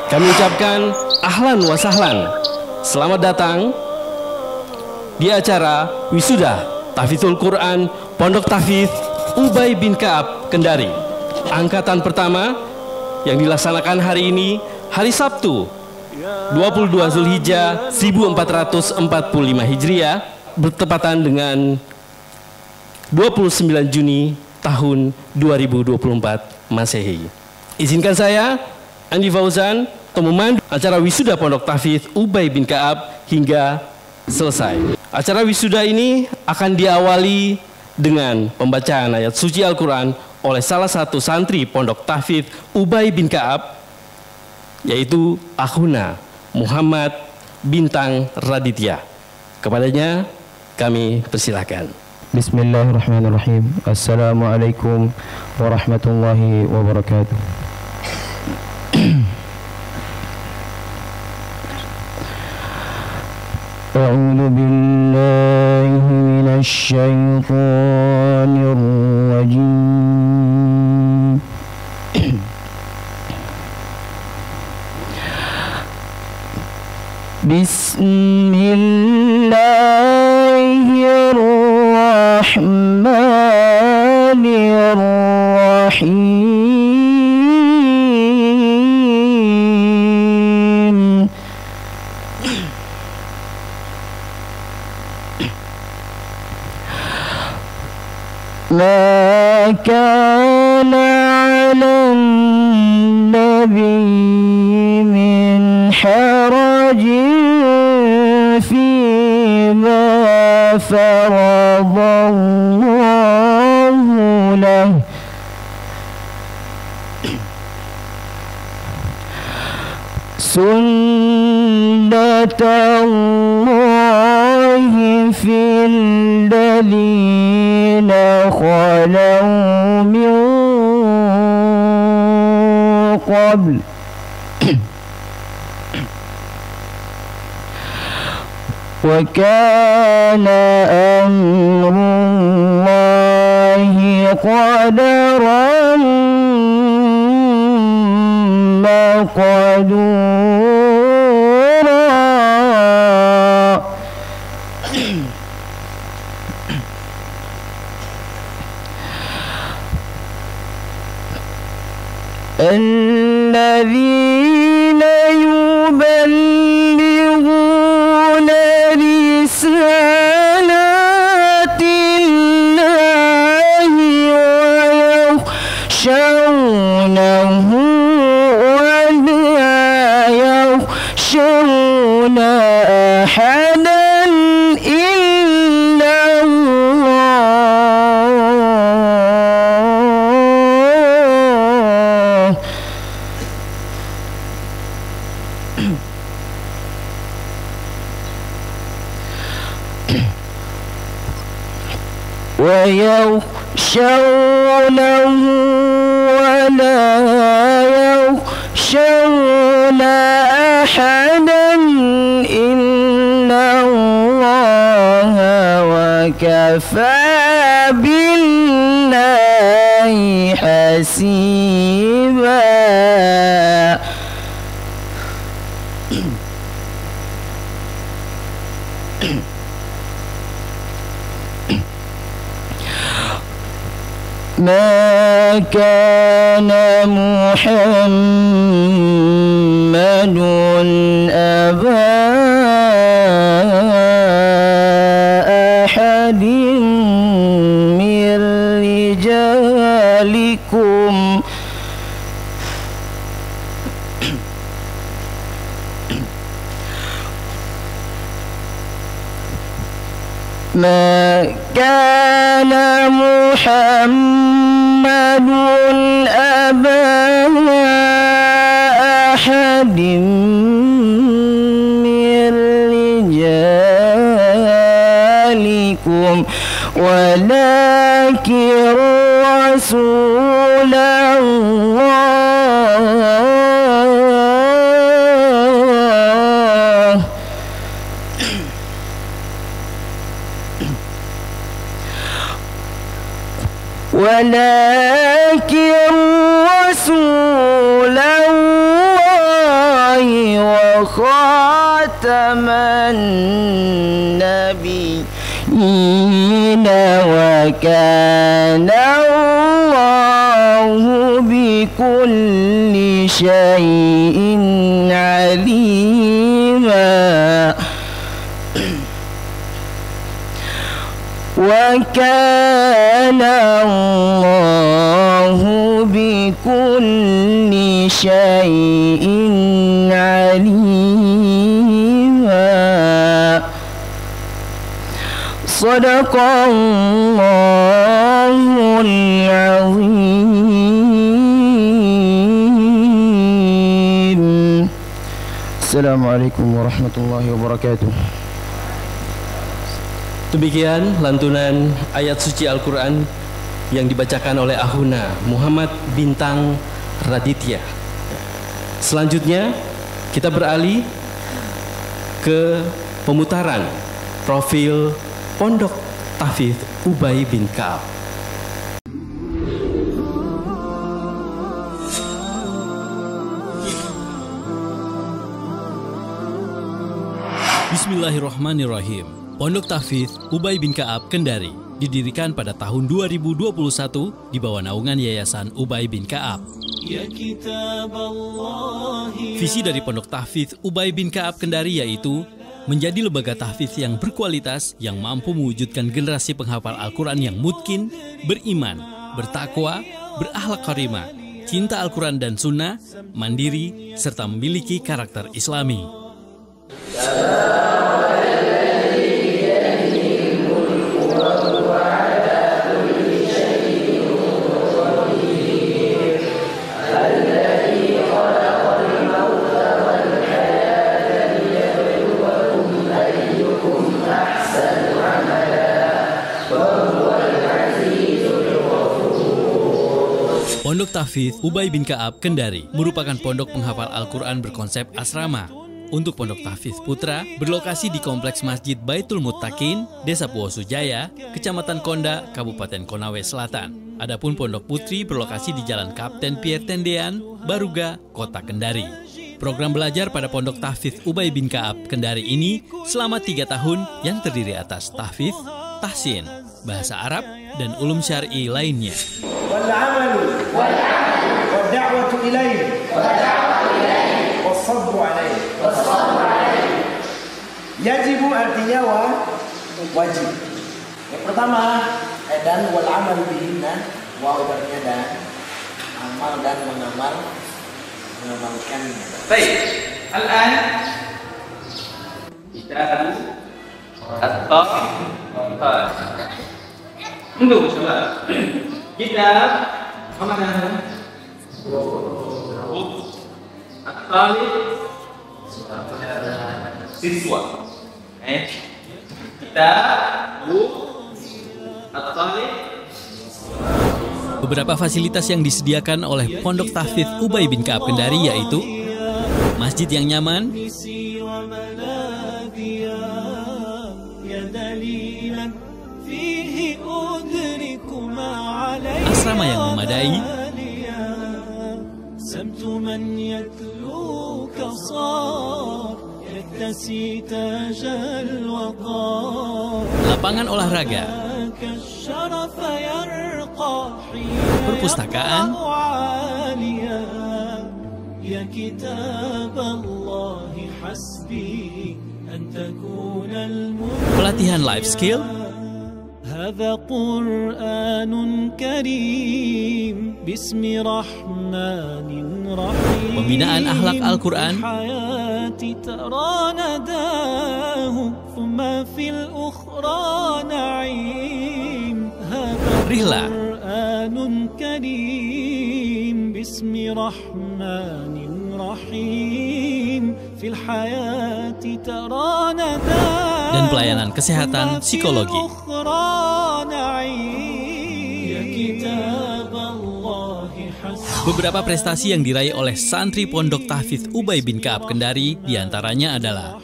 Kami ucapkan ahlan wa sahlan. Selamat datang di acara wisuda Tahfidzul Quran Pondok Tahfidz Ubay bin Ka'ab Kendari, angkatan pertama yang dilaksanakan hari ini, hari Sabtu 22 Zulhijjah 1445 Hijriah, bertepatan dengan 29 Juni tahun 2024 Masehi. Izinkan saya, Andi Fauzan, untuk memandu acara wisuda Pondok Tahfidz Ubay bin Ka'ab hingga selesai. Acara wisuda ini akan diawali dengan pembacaan ayat suci Al-Quran oleh salah satu santri Pondok Tahfidz Ubay bin Ka'ab, yaitu Akhuna Muhammad Bintang Raditya. Kepadanya kami persilahkan. Bismillahirrahmanirrahim. Assalamualaikum warahmatullahi wabarakatuh. A'udzu billahi minasy syaithanir rajim. Bismillahirrahmanirrahim. ما كان على النبي من حرج فيما فرض الله له سنة الله في الذين خلوا من قبل وكان أمر الله قدرا مقدورا. الذين يبلغون رسالات الله ويخشونه ولا يخشون أحدا إلا الله. ويخشونه ولا يخشون أحدا إلا الله وكفى بالله حسيبا. ما كان محمد أبا أحد من رجالكم ما كان محمد أبا أحد من رجالكم ولكن رسول الله ولكن رسول الله وخاتم النبيين وكان الله بكل شيء عليما وكان الله بكل شيء عليما صدق الله العظيم. السلام عليكم ورحمة الله وبركاته. Demikian lantunan ayat suci Al-Quran yang dibacakan oleh Ahuna Muhammad Bintang Raditya. Selanjutnya kita beralih ke pemutaran profil Pondok Tahfidz Ubay bin Ka'ab. Bismillahirrahmanirrahim. Pondok Tahfidz Ubay bin Ka'ab Kendari didirikan pada tahun 2021 di bawah naungan Yayasan Ubay bin Ka'ab. Visi dari Pondok Tahfidz Ubay bin Ka'ab Kendari yaitu menjadi lembaga tahfidz yang berkualitas yang mampu mewujudkan generasi penghafal Al-Quran yang mutkin, beriman, bertakwa, berakhlak karimah, cinta Al-Quran dan Sunnah, mandiri, serta memiliki karakter Islami. Pondok Tahfidz Ubay bin Ka'ab Kendari merupakan pondok penghafal Al-Quran berkonsep asrama. Untuk Pondok Tahfidz Putra berlokasi di Kompleks Masjid Baitul Muttaqin, Desa Puosujaya, Kecamatan Konda, Kabupaten Konawe Selatan. Adapun Pondok Putri berlokasi di Jalan Kapten Pierre Tendean, Baruga, Kota Kendari. Program belajar pada Pondok Tahfidz Ubay bin Ka'ab Kendari ini selama 3 tahun yang terdiri atas tahfidz, tahsin, bahasa Arab, dan ulum syar'i lainnya. والدعوة إليه والصبر عليه. يجب artinya wajib. Yang pertama dan wal amal bihinna, wa artinya dan amal dan mengamalkannya. Baik. Al-an kita Tunggu coba. Kita mana? Siswa. Kita Beberapa fasilitas yang disediakan oleh Pondok Tahfidz Ubay bin Ka'ab Kendari yaitu masjid yang nyaman, asrama yang memadai, lapangan olahraga, perpustakaan, pelatihan life skill, هذا قرآن كريم بسم رحمن رحيم pembinaan akhlak Al-Quran, حياتي ترى نداه ثم في الأخرى نعيم هذا rihla, قرآن كريم بسم رحمن رحيم في الحياة ترى نداه dan pelayanan kesehatan psikologi. Beberapa prestasi yang diraih oleh santri Pondok Tahfidz Ubay bin Ka'ab Kendari diantaranya adalah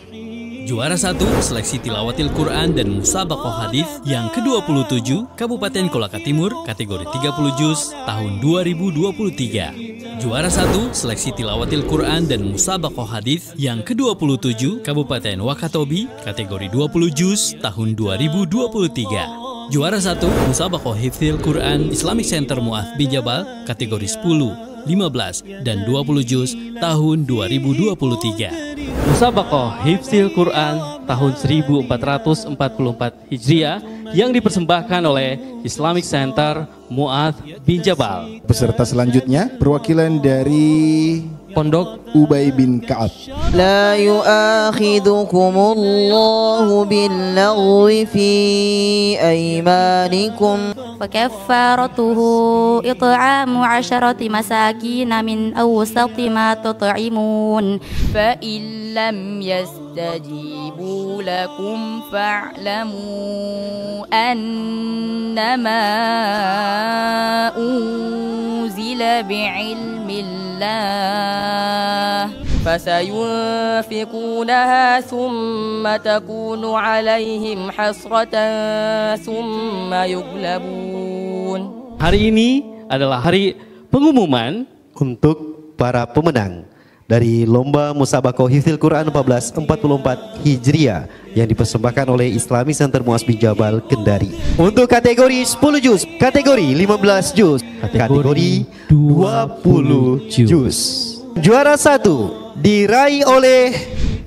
Juara 1 seleksi tilawatil Quran dan musabaqah hadis yang ke-27 Kabupaten Kolaka Timur kategori 30 juz tahun 2023. Juara 1 seleksi tilawatil Quran dan musabaqah hadis yang ke-27 Kabupaten Wakatobi kategori 20 juz tahun 2023. Juara 1 musabaqah hifdzil Quran Islamic Center Mu'adz bin Jabal kategori 10, 15 dan 20 juz tahun 2023. Musabaqah Hifdzil Quran tahun 1444 Hijriah yang dipersembahkan oleh Islamic Center Mu'adz bin Jabal. Peserta selanjutnya perwakilan dari Pondok Ubay bin Ka'ab. لا يؤاخذكم الله باللغو في أيمانكم فكفارته إطعام 10 مساكين من أوسط ما تطعمون فإن لم يستجيبوا لكم فاعلموا أنما أنزل بعلم الله فسينفقونها ثم تكون عليهم حسرة ثم يغلبون. Hari ini adalah hari pengumuman untuk para pemenang dari Lomba Musabaqah Hifdzil Quran 1444 Hijriah yang dipersembahkan oleh Islamic Center Mu'adz bin Jabal Kendari. Untuk kategori 10 juz, kategori 15 juz, kategori 20 juz. Juara 1 diraih oleh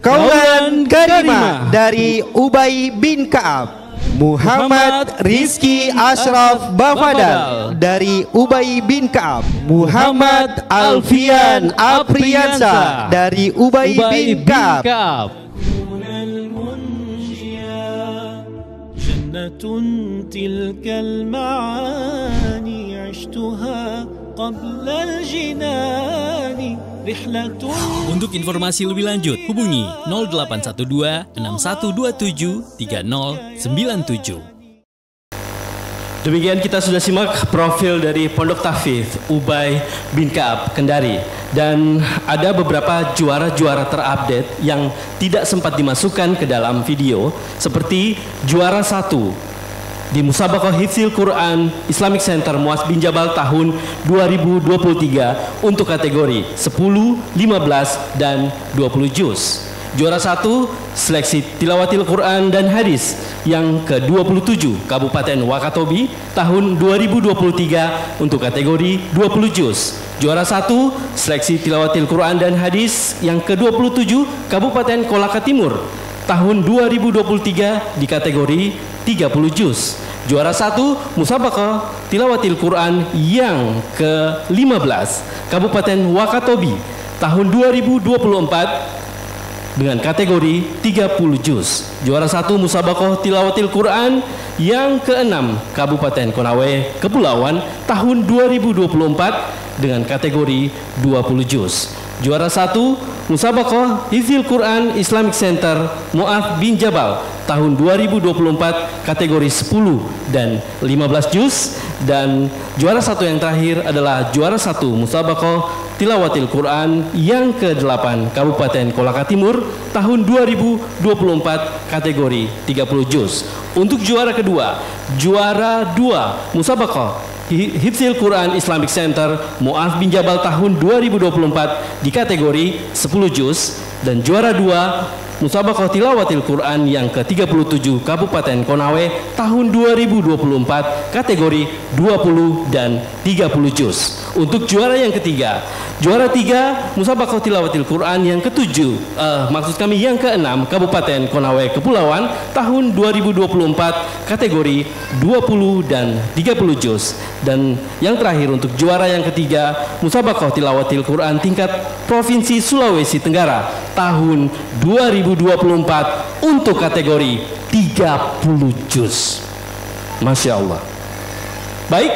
Kaulan Karimah dari Ubay bin Ka'ab. Muhammad Rizki Ashraf Bafadal dari Ubay bin Ka'ab. Muhammad Alfian Apriansa dari Ubay bin Ka'ab. جنة تلك المعاني عشتها قبل الجنان رحلة. Untuk informasi lebih lanjut, hubungi 0812 6127 3097. Demikian kita sudah simak profil dari Pondok Tahfidz Ubay bin Ka'ab Kendari, dan ada beberapa juara-juara terupdate yang tidak sempat dimasukkan ke dalam video, seperti juara 1 di Musabaqah Hifdzil Quran Islamic Center Mu'adz bin Jabal tahun 2023 untuk kategori 10, 15 dan 20 juz. Juara 1 seleksi tilawatil Quran dan hadis yang ke-27 Kabupaten Wakatobi tahun 2023 untuk kategori 20 juz. Juara 1 seleksi tilawatil Quran dan hadis yang ke-27 Kabupaten Kolaka Timur tahun 2023 di kategori 30 juz. Juara 1 Musabaqah tilawatil Quran yang ke-15 Kabupaten Wakatobi tahun 2024 dengan kategori 30 juz. Juara 1 Musabaqah tilawatil Quran yang ke-6 Kabupaten Konawe Kepulauan tahun 2024 dengan kategori 20 juz. Juara 1 Musabaqah Hifdzil Quran Islamic Center Mu'adz bin Jabal tahun 2024 kategori 10 dan 15 juz. Dan juara 1 yang terakhir adalah juara 1 Musabaqah tilawatil Quran yang ke-8 Kabupaten Kolaka Timur tahun 2024 kategori 30 juz. Untuk juara kedua, juara 2 Musabaqah Hifdzil Quran Islamic Center Mu'adz bin Jabal tahun 2024 di kategori 10 juz, dan juara 2 Musabaqah tilawatil Quran yang ke-37 Kabupaten Konawe tahun 2024 kategori 20 dan 30 juz. Untuk juara yang ketiga, juara 3 Musabaqah tilawatil Quran yang ke-7 yang ke-6 Kabupaten Konawe Kepulauan tahun 2024 kategori 20 dan 30 juz. Dan yang terakhir untuk juara yang ketiga Musabaqah tilawatil Quran tingkat Provinsi Sulawesi Tenggara tahun 2024 untuk kategori 30 juz. Masya Allah. Baik,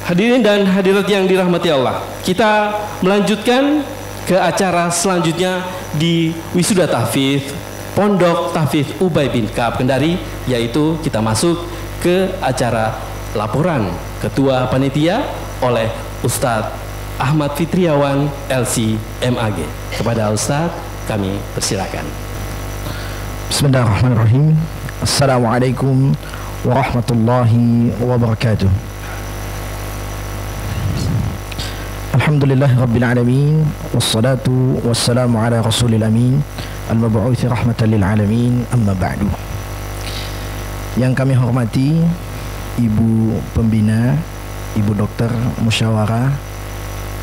hadirin dan hadirat yang dirahmati Allah, kita melanjutkan ke acara selanjutnya di Wisuda Tahfidz Pondok Tahfidz Ubay bin Ka'ab Kendari, yaitu kita masuk ke acara laporan Ketua Panitia oleh Ustadz Ahmad Fitriawan LC MAG. Kepada Ustadz kami persilakan. Bismillahirrahmanirrahim. Assalamualaikum warahmatullahi wabarakatuh. Alhamdulillah Rabbil Alamin. Wassalatu wassalamu ala Rasulil Amin al-mab'uthi rahmatan lil alamin. Amma ba'du. Yang kami hormati Ibu Pembina, Ibu Dokter Musyawarah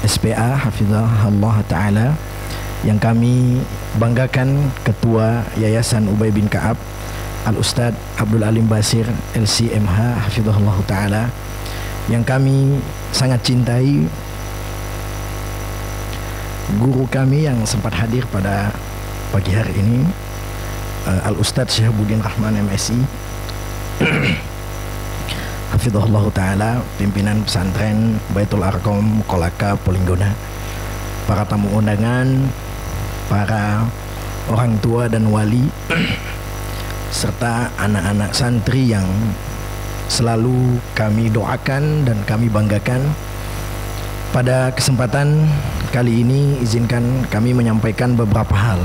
SPA Hafizahullah Ta'ala, yang kami banggakan Ketua Yayasan Ubay bin Ka'ab Al-Ustadz Abdul Alim Basir LCMH Hafizahullah Ta'ala, yang kami sangat cintai, guru kami yang sempat hadir pada pagi hari ini, Al-Ustadz Syihabuddin Rahman MSI Hafizahullah Ta'ala, pimpinan pesantren Baitul Arqam Kolaka Polinggona, para tamu undangan, para orang tua dan wali, serta anak-anak santri yang selalu kami doakan dan kami banggakan. Pada kesempatan kali ini izinkan kami menyampaikan beberapa hal.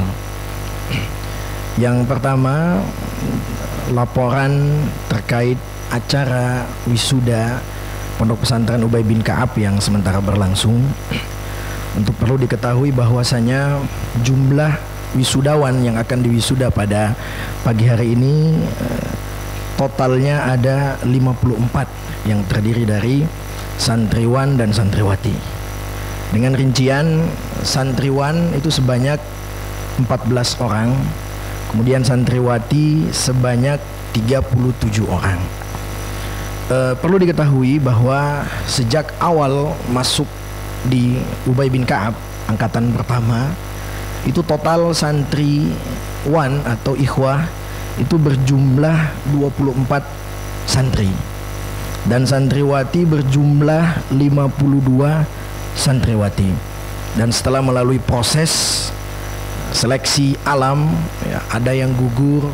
Yang pertama, laporan terkait acara wisuda Pondok Pesantren Ubay bin Ka'ab yang sementara berlangsung. Untuk perlu diketahui bahwasanya jumlah wisudawan yang akan diwisuda pada pagi hari ini totalnya ada 54 yang terdiri dari santriwan dan santriwati. Dengan rincian santriwan itu sebanyak 14 orang, kemudian santriwati sebanyak 37 orang. Perlu diketahui bahwa sejak awal masuk di Ubay bin Ka'ab angkatan pertama itu total santriwan atau ikhwah itu berjumlah 24 santri dan santriwati berjumlah 52 santriwati. Dan setelah melalui proses seleksi alam ya, ada yang gugur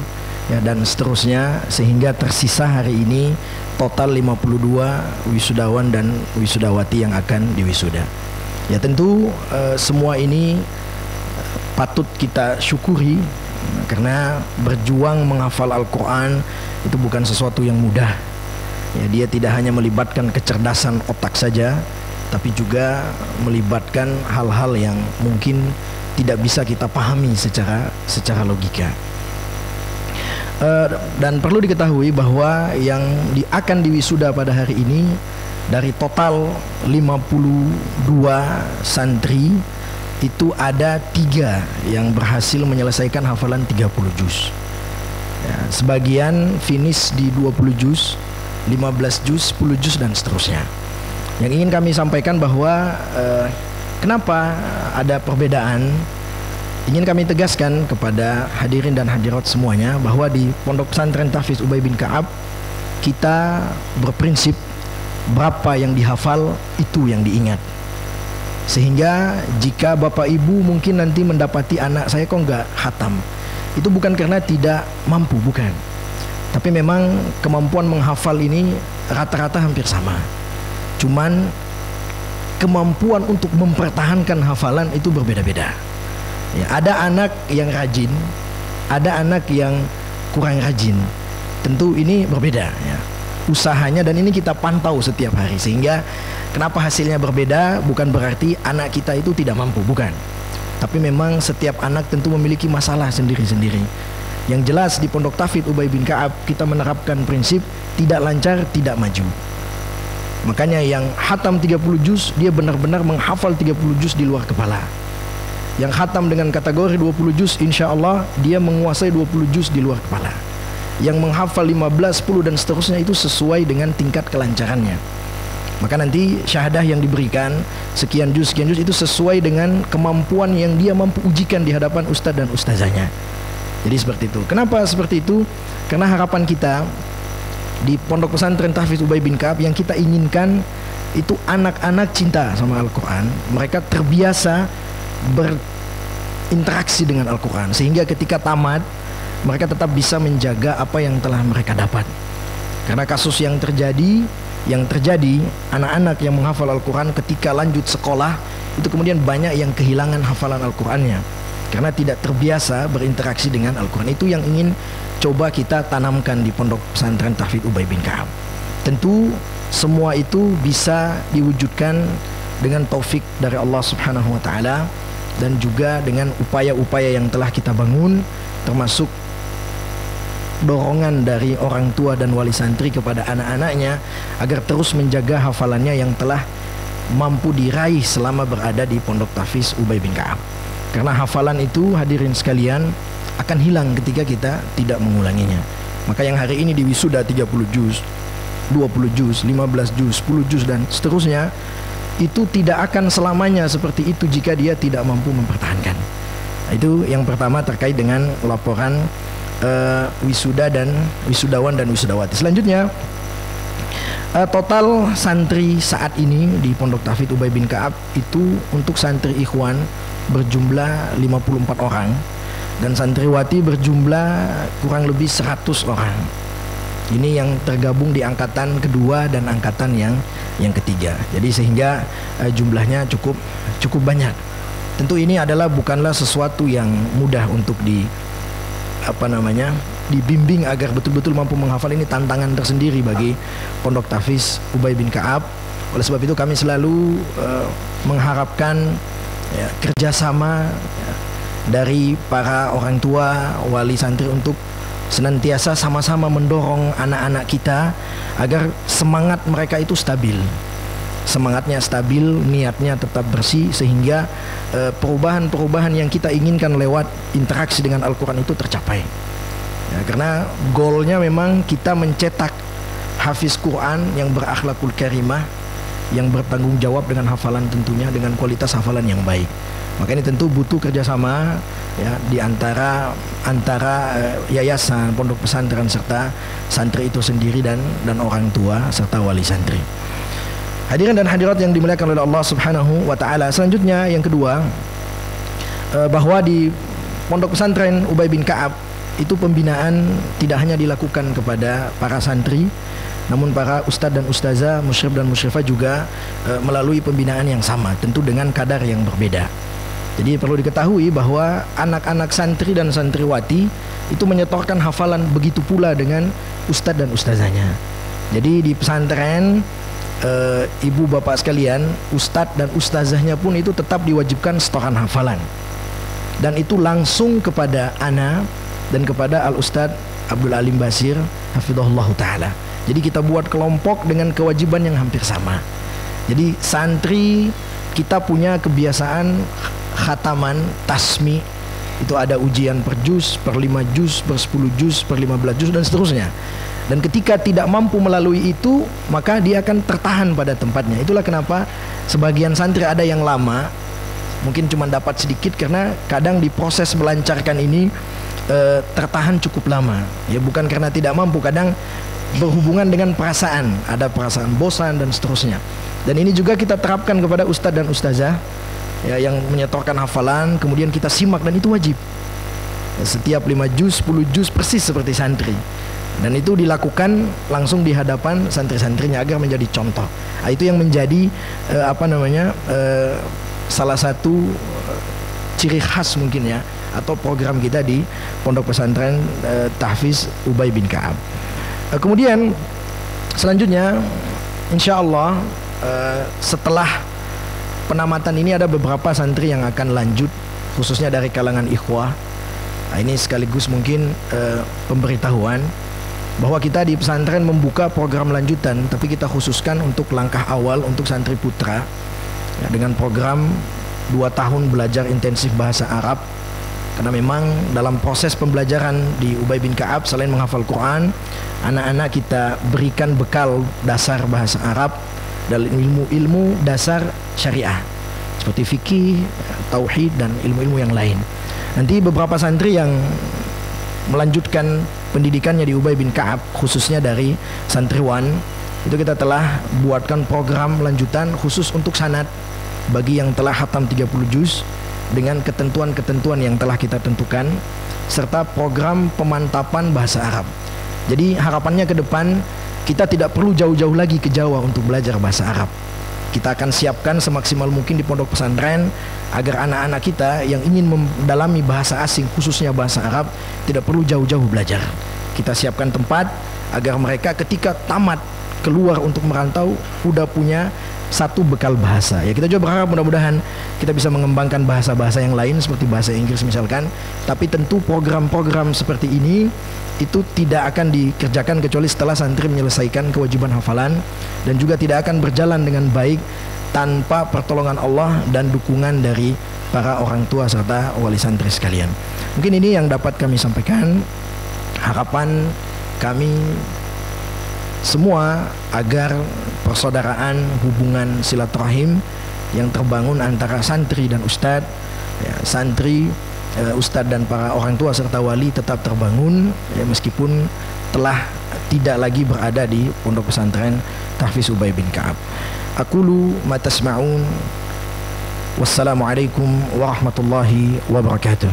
ya, dan seterusnya, sehingga tersisa hari ini total 52 wisudawan dan wisudawati yang akan diwisuda. Ya tentu semua ini patut kita syukuri, karena berjuang menghafal Al-Quran itu bukan sesuatu yang mudah ya, dia tidak hanya melibatkan kecerdasan otak saja, tapi juga melibatkan hal-hal yang mungkin tidak bisa kita pahami secara logika. Dan perlu diketahui bahwa yang akan diwisuda pada hari ini dari total 52 santri itu ada 3 yang berhasil menyelesaikan hafalan 30 juz ya, sebagian finish di 20 juz, 15 juz, 10 juz dan seterusnya. Yang ingin kami sampaikan bahwa kenapa ada perbedaan, ingin kami tegaskan kepada hadirin dan hadirat semuanya bahwa di Pondok Pesantren Tahfiz Ubay bin Ka'ab kita berprinsip berapa yang dihafal itu yang diingat. Sehingga jika bapak ibu mungkin nanti mendapati anak saya kok nggak khatam, itu bukan karena tidak mampu, bukan, tapi memang kemampuan menghafal ini rata-rata hampir sama. Cuman kemampuan untuk mempertahankan hafalan itu berbeda-beda. Ya, ada anak yang rajin, ada anak yang kurang rajin. Tentu ini berbeda ya, usahanya, dan ini kita pantau setiap hari. Sehingga kenapa hasilnya berbeda bukan berarti anak kita itu tidak mampu, bukan. Tapi memang setiap anak tentu memiliki masalah sendiri-sendiri. Yang jelas di Pondok Tahfiz Ubay bin Ka'ab kita menerapkan prinsip tidak lancar tidak maju. Makanya yang khatam 30 juz dia benar-benar menghafal 30 juz di luar kepala. Yang khatam dengan kategori 20 juz insya Allah dia menguasai 20 juz di luar kepala. Yang menghafal 15, 10 dan seterusnya itu sesuai dengan tingkat kelancarannya. Maka nanti syahadah yang diberikan sekian juz itu sesuai dengan kemampuan yang dia mampu ujikan di hadapan ustadz dan ustazahnya. Jadi seperti itu. Kenapa seperti itu? Karena harapan kita di Pondok Pesantren Tahfiz Ubay bin Ka'ab yang kita inginkan itu anak-anak cinta sama Al-Quran. Mereka terbiasa berinteraksi dengan Al-Quran, sehingga ketika tamat mereka tetap bisa menjaga apa yang telah mereka dapat. Karena kasus yang terjadi anak-anak yang menghafal Al-Quran ketika lanjut sekolah itu kemudian banyak yang kehilangan hafalan Al-Qurannya. karena tidak terbiasa berinteraksi dengan Al-Quran. Itu yang ingin coba kita tanamkan di Pondok Pesantren Tahfidz Ubay bin Ka'ab. Tentu semua itu bisa diwujudkan dengan taufik dari Allah Subhanahu wa taala dan juga dengan upaya-upaya yang telah kita bangun, termasuk dorongan dari orang tua dan wali santri kepada anak-anaknya agar terus menjaga hafalannya yang telah mampu diraih selama berada di Pondok Tahfidz Ubay bin Ka'ab. Karena hafalan itu, hadirin sekalian, akan hilang ketika kita tidak mengulanginya. Maka yang hari ini di wisuda 30 juz, 20 juz, 15 juz, 10 juz dan seterusnya, itu tidak akan selamanya seperti itu jika dia tidak mampu mempertahankan. Itu yang pertama terkait dengan laporan wisuda dan wisudawan dan wisudawati. Selanjutnya, total santri saat ini di Pondok Tahfidz Ubay bin Ka'ab itu untuk santri ikhwan berjumlah 54 orang dan santriwati berjumlah kurang lebih 100 orang. Ini yang tergabung di angkatan kedua dan angkatan yang ketiga. Jadi sehingga jumlahnya cukup banyak. Tentu ini bukanlah sesuatu yang mudah untuk dibimbing agar betul-betul mampu menghafal. Ini tantangan tersendiri bagi Pondok Tahfidz Ubay bin Ka'ab. Oleh sebab itu kami selalu mengharapkan kerjasama dari para orang tua, wali santri untuk senantiasa sama-sama mendorong anak-anak kita agar semangat mereka itu stabil. Semangatnya stabil, niatnya tetap bersih, sehingga perubahan-perubahan yang kita inginkan lewat interaksi dengan Al-Quran itu tercapai. Ya, karena goalnya memang kita mencetak hafiz Quran yang berakhlakul karimah, yang bertanggung jawab dengan hafalan tentunya, dengan kualitas hafalan yang baik. Maka ini tentu butuh kerjasama ya di antara yayasan, pondok pesantren serta santri itu sendiri dan orang tua serta wali santri. Hadirin dan hadirat yang dimuliakan oleh Allah Subhanahu wa taala. Selanjutnya yang kedua, bahwa di Pondok Pesantren Ubay bin Ka'ab itu pembinaan tidak hanya dilakukan kepada para santri, namun para ustadz dan ustazah, musyrif dan musyrifah juga melalui pembinaan yang sama, tentu dengan kadar yang berbeda. Jadi perlu diketahui bahwa anak-anak santri dan santriwati itu menyetorkan hafalan begitu pula dengan ustadz dan ustazahnya. Jadi di pesantren, ibu bapak sekalian, ustadz dan ustazahnya pun itu tetap diwajibkan setoran hafalan, dan itu langsung kepada ana dan kepada al-ustadz Abdul Alim Basir hafizahullah ta'ala. Jadi kita buat kelompok dengan kewajiban yang hampir sama. Jadi santri kita punya kebiasaan khataman, tasmi, itu ada ujian per juz, per 5 juz, per 10 juz, per 15 juz dan seterusnya. Dan ketika tidak mampu melalui itu, maka dia akan tertahan pada tempatnya. Itulah kenapa sebagian santri ada yang lama, mungkin cuma dapat sedikit, karena kadang di proses melancarkan ini tertahan cukup lama. Ya bukan karena tidak mampu, kadang berhubungan dengan perasaan, ada perasaan bosan dan seterusnya. Dan ini juga kita terapkan kepada ustadz dan ustazah ya, yang menyetorkan hafalan, kemudian kita simak, dan itu wajib. Setiap 5 juz, 10 juz persis seperti santri. Dan itu dilakukan langsung di hadapan santri-santrinya agar menjadi contoh. Nah, itu yang menjadi salah satu ciri khas mungkin ya, atau program kita di Pondok Pesantren Tahfidz Ubay bin Ka'ab. Kemudian selanjutnya, insya Allah setelah penamatan ini ada beberapa santri yang akan lanjut, khususnya dari kalangan ikhwah. Nah, ini sekaligus mungkin pemberitahuan bahwa kita di pesantren membuka program lanjutan, tapi kita khususkan untuk langkah awal untuk santri putra ya, dengan program 2 tahun belajar intensif bahasa Arab. Karena memang dalam proses pembelajaran di Ubay bin Ka'ab, selain menghafal Quran, anak-anak kita berikan bekal dasar bahasa Arab dan ilmu-ilmu dasar syariah seperti fikih, tauhid dan ilmu-ilmu yang lain. Nanti beberapa santri yang melanjutkan pendidikannya di Ubay bin Ka'ab, khususnya dari santriwan, itu kita telah buatkan program lanjutan khusus untuk sanad bagi yang telah khatam 30 juz dengan ketentuan-ketentuan yang telah kita tentukan, serta program pemantapan bahasa Arab. Jadi harapannya ke depan kita tidak perlu jauh-jauh lagi ke Jawa untuk belajar bahasa Arab. Kita akan siapkan semaksimal mungkin di pondok pesantren agar anak-anak kita yang ingin mendalami bahasa asing, khususnya bahasa Arab, tidak perlu jauh-jauh belajar. Kita siapkan tempat agar mereka ketika tamat keluar untuk merantau sudah punya satu bekal bahasa. Ya, kita juga berharap mudah-mudahan kita bisa mengembangkan bahasa-bahasa yang lain seperti bahasa Inggris misalkan. Tapi tentu program-program seperti ini itu tidak akan dikerjakan kecuali setelah santri menyelesaikan kewajiban hafalan, dan juga tidak akan berjalan dengan baik tanpa pertolongan Allah dan dukungan dari para orang tua serta wali santri sekalian. Mungkin ini yang dapat kami sampaikan. Harapan kami semua agar persaudaraan, hubungan silaturahim yang terbangun antara santri dan ustadz, ya, santri, ustadz dan para orang tua serta wali tetap terbangun, ya, meskipun telah tidak lagi berada di pondok pesantren Tahfiz Ubay bin Ka'ab. Aqulu ma tasma'un. Wassalamualaikum warahmatullahi wabarakatuh.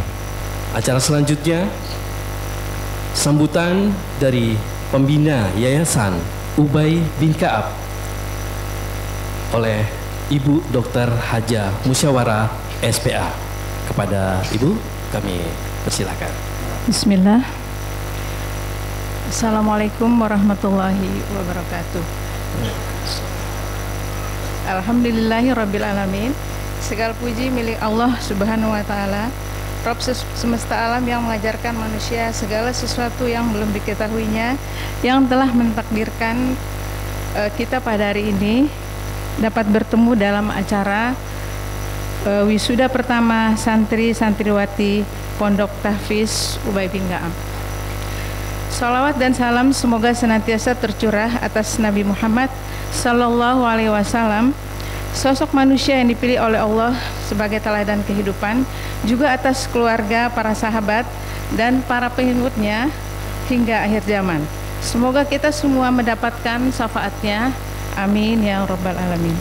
Acara selanjutnya sambutan dari pembina Yayasan Ubay bin Ka'ab oleh Ibu Dr. Haja Musyawarah SPA. Kepada Ibu kami persilakan. Bismillah. Assalamualaikum warahmatullahi wabarakatuh. Alhamdulillahirabbil alamin. Segala puji milik Allah Subhanahu wa taala, Rabb semesta alam yang mengajarkan manusia segala sesuatu yang belum diketahuinya, yang telah mentakdirkan kita pada hari ini dapat bertemu dalam acara wisuda pertama santri-santriwati Pondok Tahfiz Ubay bin Ka'ab. Salawat dan salam semoga senantiasa tercurah atas Nabi Muhammad Sallallahu Alaihi Wasallam, sosok manusia yang dipilih oleh Allah sebagai teladan kehidupan, juga atas keluarga, para sahabat, dan para pengikutnya hingga akhir zaman. Semoga kita semua mendapatkan syafaatnya. Amin ya Rabbal Alamin.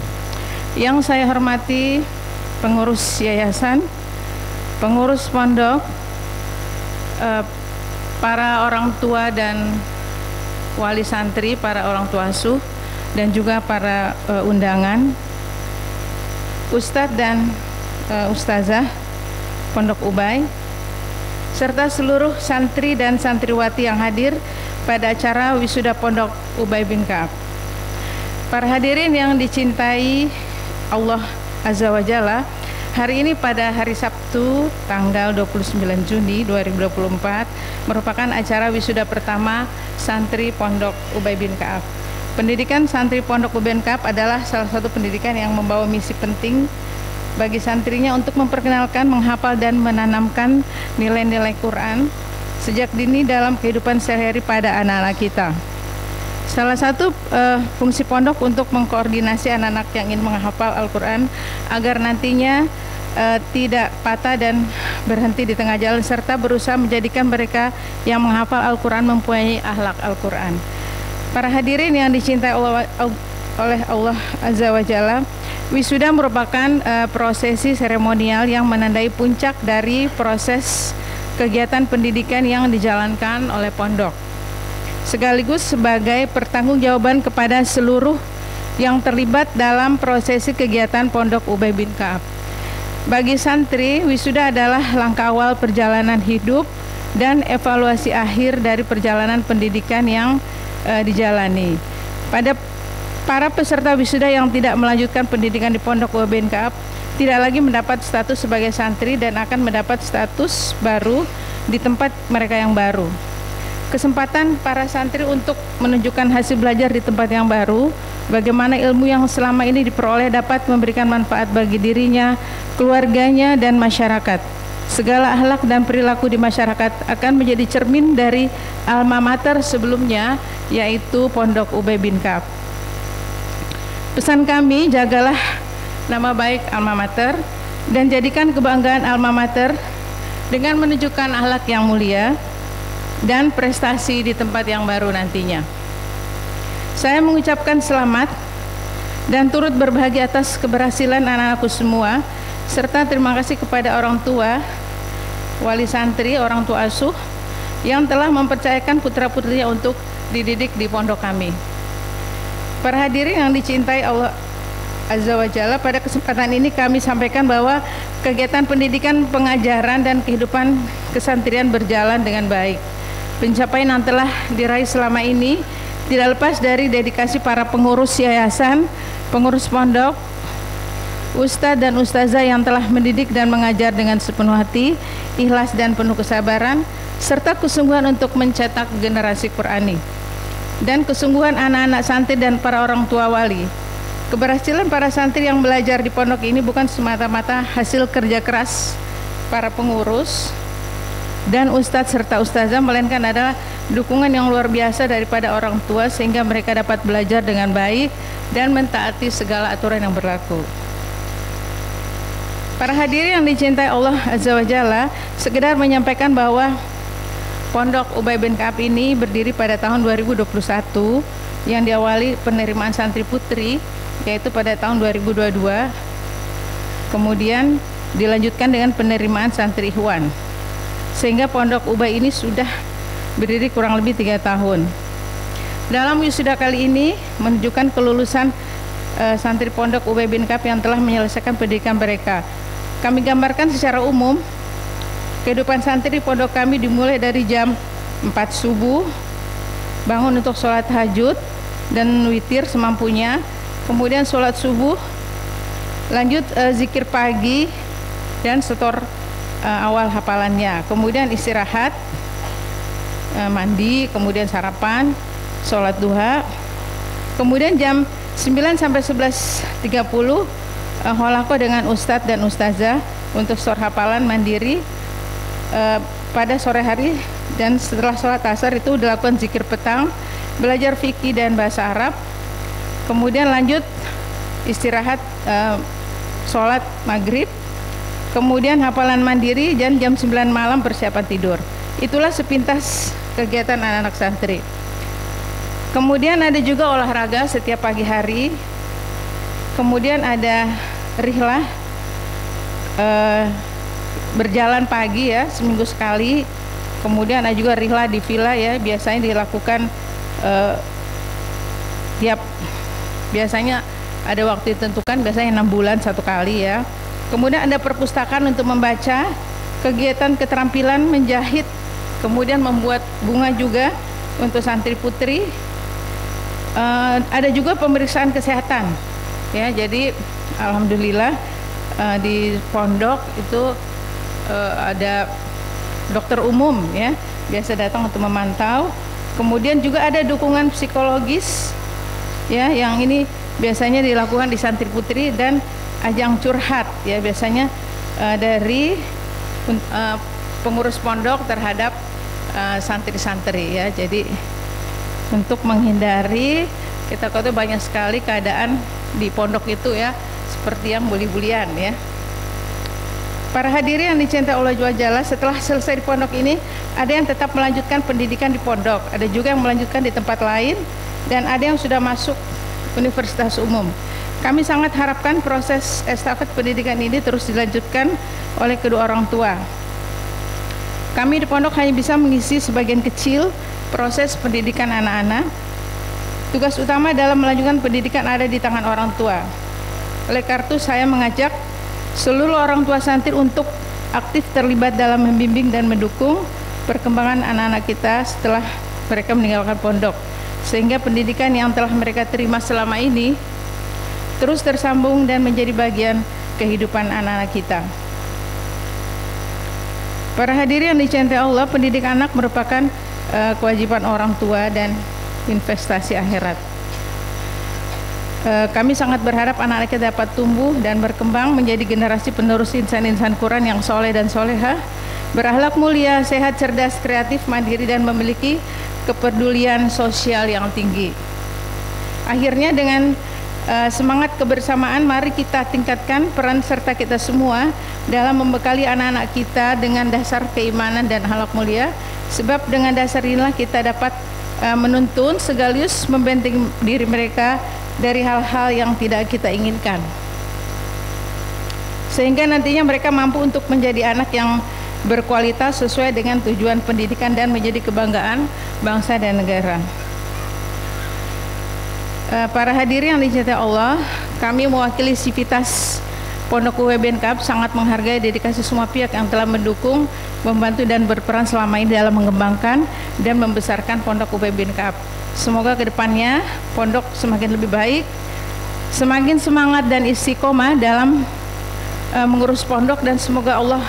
Yang saya hormati pengurus yayasan, pengurus pondok, para orang tua dan wali santri, para orang tua asuh, dan juga para undangan, ustadz dan ustazah Pondok Ubay, serta seluruh santri dan santriwati yang hadir pada acara wisuda Pondok Ubay bin Ka'ab. Para hadirin yang dicintai Allah Azza wa Jalla, hari ini pada hari Sabtu tanggal 29 Juni 2024 merupakan acara wisuda pertama santri Pondok Ubay bin Ka'ab. Pendidikan santri Pondok Ubay bin Ka'ab adalah salah satu pendidikan yang membawa misi penting bagi santrinya untuk memperkenalkan, menghafal, dan menanamkan nilai-nilai Quran sejak dini dalam kehidupan sehari-hari pada anak-anak kita. Salah satu fungsi pondok untuk mengkoordinasi anak-anak yang ingin menghafal Al-Quran agar nantinya tidak patah dan berhenti di tengah jalan, serta berusaha menjadikan mereka yang menghafal Al-Quran mempunyai akhlak Al-Quran. Para hadirin yang dicintai oleh Allah Azza wa Jalla, wisuda merupakan prosesi seremonial yang menandai puncak dari proses kegiatan pendidikan yang dijalankan oleh pondok, sekaligus sebagai pertanggungjawaban kepada seluruh yang terlibat dalam prosesi kegiatan Pondok Ubay bin Ka'ab. Bagi santri, wisuda adalah langkah awal perjalanan hidup dan evaluasi akhir dari perjalanan pendidikan yang dijalani. Pada para peserta wisuda yang tidak melanjutkan pendidikan di Pondok Ubay bin Ka'ab tidak lagi mendapat status sebagai santri dan akan mendapat status baru di tempat mereka yang baru. Kesempatan para santri untuk menunjukkan hasil belajar di tempat yang baru, bagaimana ilmu yang selama ini diperoleh dapat memberikan manfaat bagi dirinya, keluarganya, dan masyarakat. Segala akhlak dan perilaku di masyarakat akan menjadi cermin dari alma mater sebelumnya, yaitu Pondok Ubay bin Ka'ab. Pesan kami, jagalah nama baik alma mater dan jadikan kebanggaan alma mater dengan menunjukkan akhlak yang mulia dan prestasi di tempat yang baru nantinya. Saya mengucapkan selamat dan turut berbahagia atas keberhasilan anak-anakku semua, serta terima kasih kepada orang tua, wali santri, orang tua asuh yang telah mempercayakan putra-putrinya untuk dididik di pondok kami. Para hadirin yang dicintai Allah Azza wa Jalla, pada kesempatan ini kami sampaikan bahwa kegiatan pendidikan, pengajaran, dan kehidupan kesantrian berjalan dengan baik. Pencapaian yang telah diraih selama ini tidak lepas dari dedikasi para pengurus yayasan, pengurus pondok, ustadz dan ustazah yang telah mendidik dan mengajar dengan sepenuh hati, ikhlas dan penuh kesabaran, serta kesungguhan untuk mencetak generasi Qurani, dan kesungguhan anak-anak santri dan para orang tua wali. Keberhasilan para santri yang belajar di pondok ini bukan semata-mata hasil kerja keras para pengurus dan ustadz serta ustazah, melainkan adalah dukungan yang luar biasa daripada orang tua sehingga mereka dapat belajar dengan baik dan mentaati segala aturan yang berlaku. Para hadirin yang dicintai Allah Azza wa Jalla, sekedar menyampaikan bahwa Pondok Ubay bin Ka'ab ini berdiri pada tahun 2021 yang diawali penerimaan santri putri yaitu pada tahun 2022, kemudian dilanjutkan dengan penerimaan santri ikhwan, sehingga Pondok Ubay ini sudah berdiri kurang lebih 3 tahun. Dalam wisuda kali ini menunjukkan kelulusan santri Pondok Ubay bin Ka'ab yang telah menyelesaikan pendidikan mereka. Kami gambarkan secara umum kehidupan santri pondok kami dimulai dari jam 4 subuh, bangun untuk sholat tahajud dan witir semampunya, kemudian sholat subuh, lanjut zikir pagi dan setor awal hafalannya, kemudian istirahat, mandi, kemudian sarapan, sholat duha, kemudian jam 9 sampai 11.30 holaqoh dengan ustadz dan ustazah untuk setor hafalan mandiri pada sore hari, dan setelah sholat asar itu dilakukan zikir petang, belajar fikih dan bahasa Arab, kemudian lanjut istirahat, sholat maghrib, kemudian hafalan mandiri, dan jam 9 malam persiapan tidur. Itulah sepintas kegiatan anak-anak santri. Kemudian ada juga olahraga setiap pagi hari, kemudian ada rihlah, berjalan pagi ya, seminggu sekali, kemudian ada juga rihlah di villa ya, biasanya dilakukan biasanya ada waktu ditentukan, biasanya 6 bulan 1 kali ya. Kemudian ada perpustakaan untuk membaca, kegiatan keterampilan menjahit, kemudian membuat bunga juga untuk santri putri. Ada juga pemeriksaan kesehatan ya, jadi alhamdulillah di pondok itu ada dokter umum ya, biasa datang untuk memantau. Kemudian juga ada dukungan psikologis ya, yang ini biasanya dilakukan di santri putri, dan ajang curhat ya, biasanya dari pengurus pondok terhadap santri-santri ya. Jadi untuk menghindari, kita tahu banyak sekali keadaan di pondok itu ya, seperti yang bully-bulian ya. Para hadirin yang dicintai Allah Jalla, setelah selesai di pondok ini, ada yang tetap melanjutkan pendidikan di pondok, ada juga yang melanjutkan di tempat lain, dan ada yang sudah masuk universitas umum. Kami sangat harapkan proses estafet pendidikan ini terus dilanjutkan oleh kedua orang tua. Kami di pondok hanya bisa mengisi sebagian kecil proses pendidikan anak-anak. Tugas utama dalam melanjutkan pendidikan ada di tangan orang tua. Oleh karena itu saya mengajak seluruh orang tua santri untuk aktif terlibat dalam membimbing dan mendukung perkembangan anak-anak kita setelah mereka meninggalkan pondok, sehingga pendidikan yang telah mereka terima selama ini terus tersambung dan menjadi bagian kehidupan anak-anak kita. Para hadirin yang dicintai Allah, pendidik anak merupakan kewajiban orang tua dan investasi akhirat. Kami sangat berharap anak-anak kita dapat tumbuh dan berkembang menjadi generasi penerus insan-insan Quran yang soleh dan solehah, berakhlak mulia, sehat, cerdas, kreatif, mandiri, dan memiliki kepedulian sosial yang tinggi. Akhirnya dengan semangat kebersamaan, mari kita tingkatkan peran serta kita semua dalam membekali anak-anak kita dengan dasar keimanan dan akhlak mulia, sebab dengan dasar inilah kita dapat menuntun sekaligus membentengi diri mereka dari hal-hal yang tidak kita inginkan, sehingga nantinya mereka mampu untuk menjadi anak yang berkualitas sesuai dengan tujuan pendidikan dan menjadi kebanggaan bangsa dan negara. Para hadirin yang dicintai Allah, kami mewakili Sivitas Pondok UB bin Ka'ab sangat menghargai dedikasi semua pihak yang telah mendukung, membantu dan berperan selama ini dalam mengembangkan dan membesarkan Pondok UB bin Ka'ab. Semoga kedepannya pondok semakin lebih baik, semakin semangat dan istiqomah dalam mengurus pondok, dan semoga Allah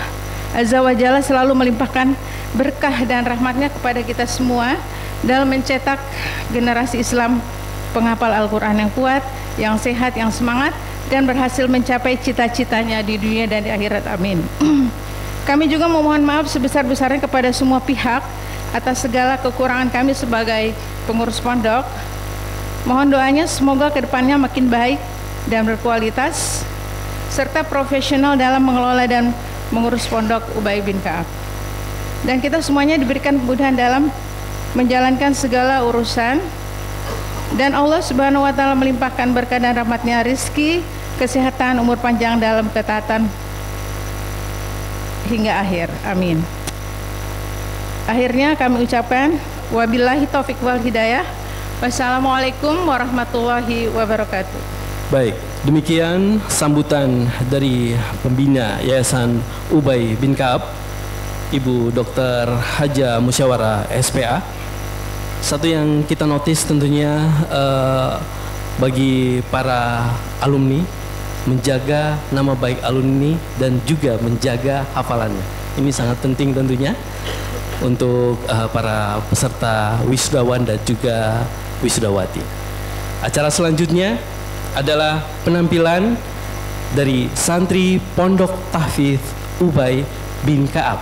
Azza wa Jalla selalu melimpahkan berkah dan rahmatnya kepada kita semua dalam mencetak generasi Islam penghafal Al-Quran yang kuat, yang sehat, yang semangat, dan berhasil mencapai cita-citanya di dunia dan di akhirat. Amin. Kami juga memohon maaf sebesar-besarnya kepada semua pihak atas segala kekurangan kami sebagai pengurus pondok. Mohon doanya semoga kedepannya makin baik dan berkualitas serta profesional dalam mengelola dan mengurus pondok Ubay bin Ka'ab. Dan kita semuanya diberikan kemudahan dalam menjalankan segala urusan, dan Allah Subhanahu wa Ta'ala melimpahkan berkah dan rahmatnya, rizki, kesehatan, umur panjang dalam ketaatan hingga akhir. Amin. Akhirnya kami ucapkan wabillahi taufik wal hidayah. Wassalamualaikum warahmatullahi wabarakatuh. Baik, demikian sambutan dari pembina Yayasan Ubay bin Ka'ab, Ibu Dr. Haja Musyawarah SPA. Satu yang kita notice tentunya bagi para alumni, menjaga nama baik alumni dan juga menjaga hafalannya. Ini sangat penting tentunya untuk para peserta wisudawan dan juga wisudawati. Acara selanjutnya adalah penampilan dari santri Pondok Tahfidz Ubay bin Ka'ab.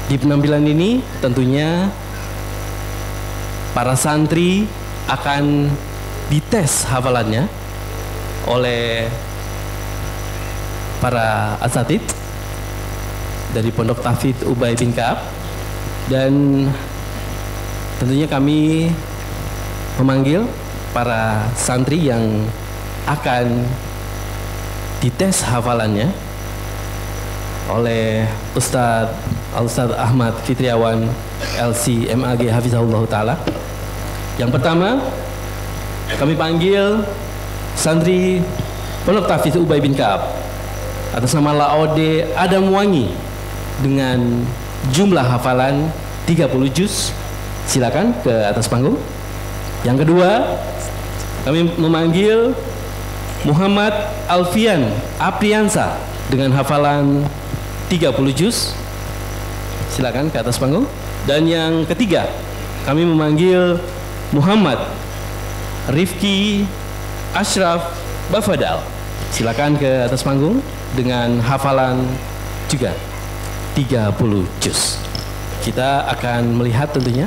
Di penampilan ini tentunya para santri akan dites hafalannya oleh para asatidz dari Pondok Tahfidz Ubay bin Ka'ab, dan tentunya kami memanggil para santri yang akan dites hafalannya oleh Ustadz Ahmad Fitriawan LC MAG Hafizahullah Ta'ala. Yang pertama kami panggil santri Pondok Tahfidz Ubay bin Ka'ab atas nama Laode Adam Wangi dengan jumlah hafalan 30 juz. Silakan ke atas panggung. Yang kedua kami memanggil Muhammad Alfian Apriansa dengan hafalan 30 juz. Silakan ke atas panggung. Dan yang ketiga kami memanggil Muhammad Rifki Ashraf Bafadal. Silakan ke atas panggung dengan hafalan juga 30 juz. Kita akan melihat tentunya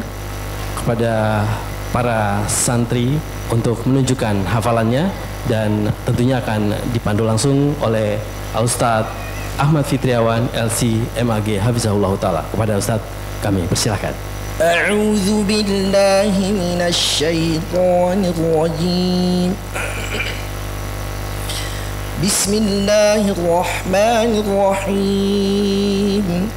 kepada para santri untuk menunjukkan hafalannya, dan tentunya akan dipandu langsung oleh Ustadz Ahmad Fitriawan LC MAG Hafizahullah Ta'ala. Kepada Ustadz kami persilahkan. A'udzu billahi minasy syaithanir rajim. Bismillahirrahmanirrahim.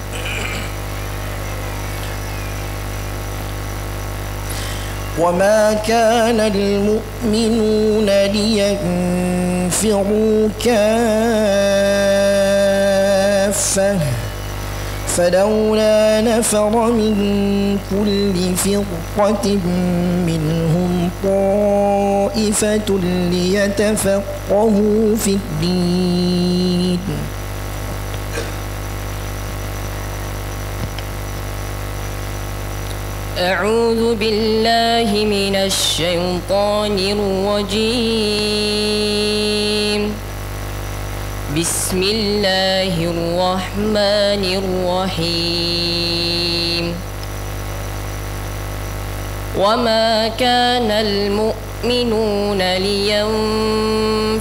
وما كان المؤمنون لينفروا كافة فلولا نفر من كل فرقة منهم طائفة ليتفقهوا في الدين أعوذ بالله من الشيطان الرجيم. بسم الله الرحمن الرحيم. وما كان المؤمنون لينفروا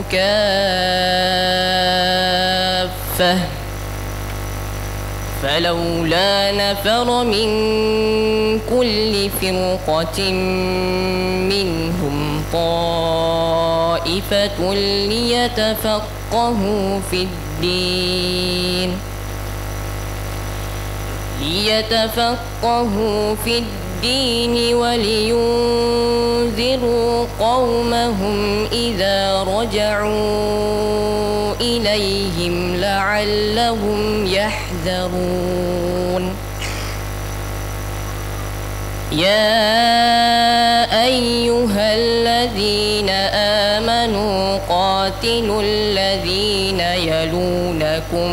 كافة فلولا نفر من كل فرقة منهم طائفة ليتفقهوا في الدين ولينذروا قومهم إذا رجعوا إليهم لعلهم يحذرون يا أيها الذين آمنوا قاتلوا الذين يلونكم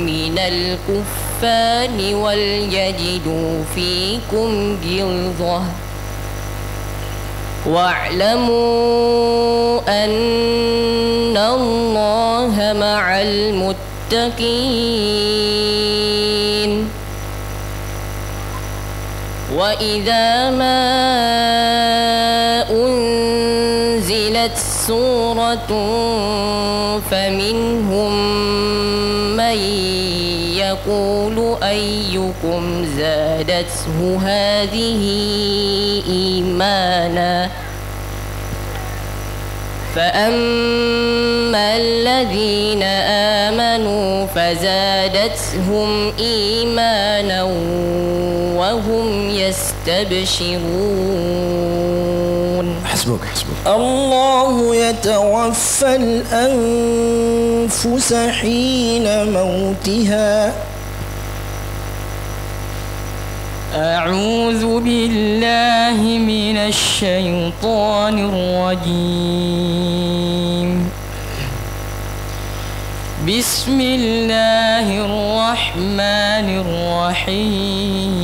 من الكفار وليجدوا فيكم غلظة واعلموا أن الله مع المتقين وإذا ما أنزلت سورة فمنهم من يقول أيكم زادته هذه إيمانا فأما الذين آمنوا فزادتهم إيمانا وهم يستبشرون حسبك الله يتوفى الأنفس حين موتها أعوذ بالله من الشيطان الرجيم بسم الله الرحمن الرحيم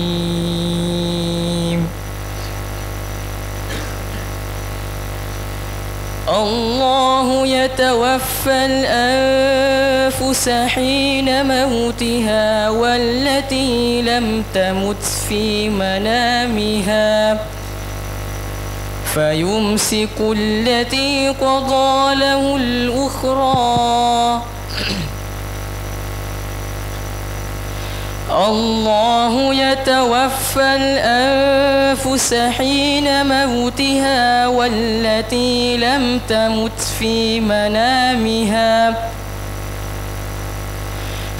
الله يتوفى الأنفس حين موتها والتي لم تمت في منامها فيمسك التي قضى له الأخرى الله يتوفى الأنفس حين موتها والتي لم تمت في منامها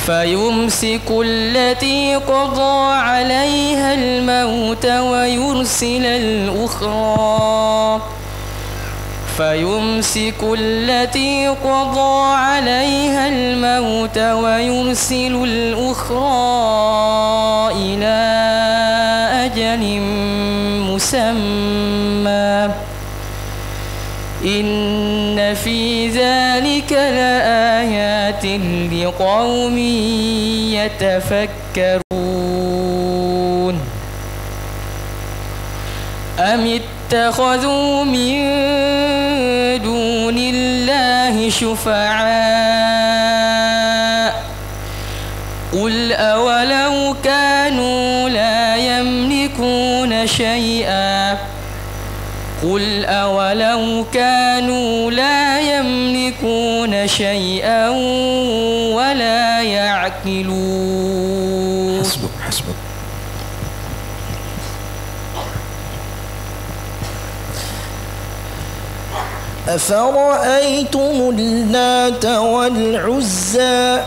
فيمسك التي قضى عليها الموت ويرسل الأخرى إلى أجل مسمى إن في ذلك لآيات لقوم يتفكرون أم اتخذوا من دون الله شفعاء قل أولو كانوا لا يملكون شيئا ولا يعقلون حسبك أفرأيتم اللات والعزى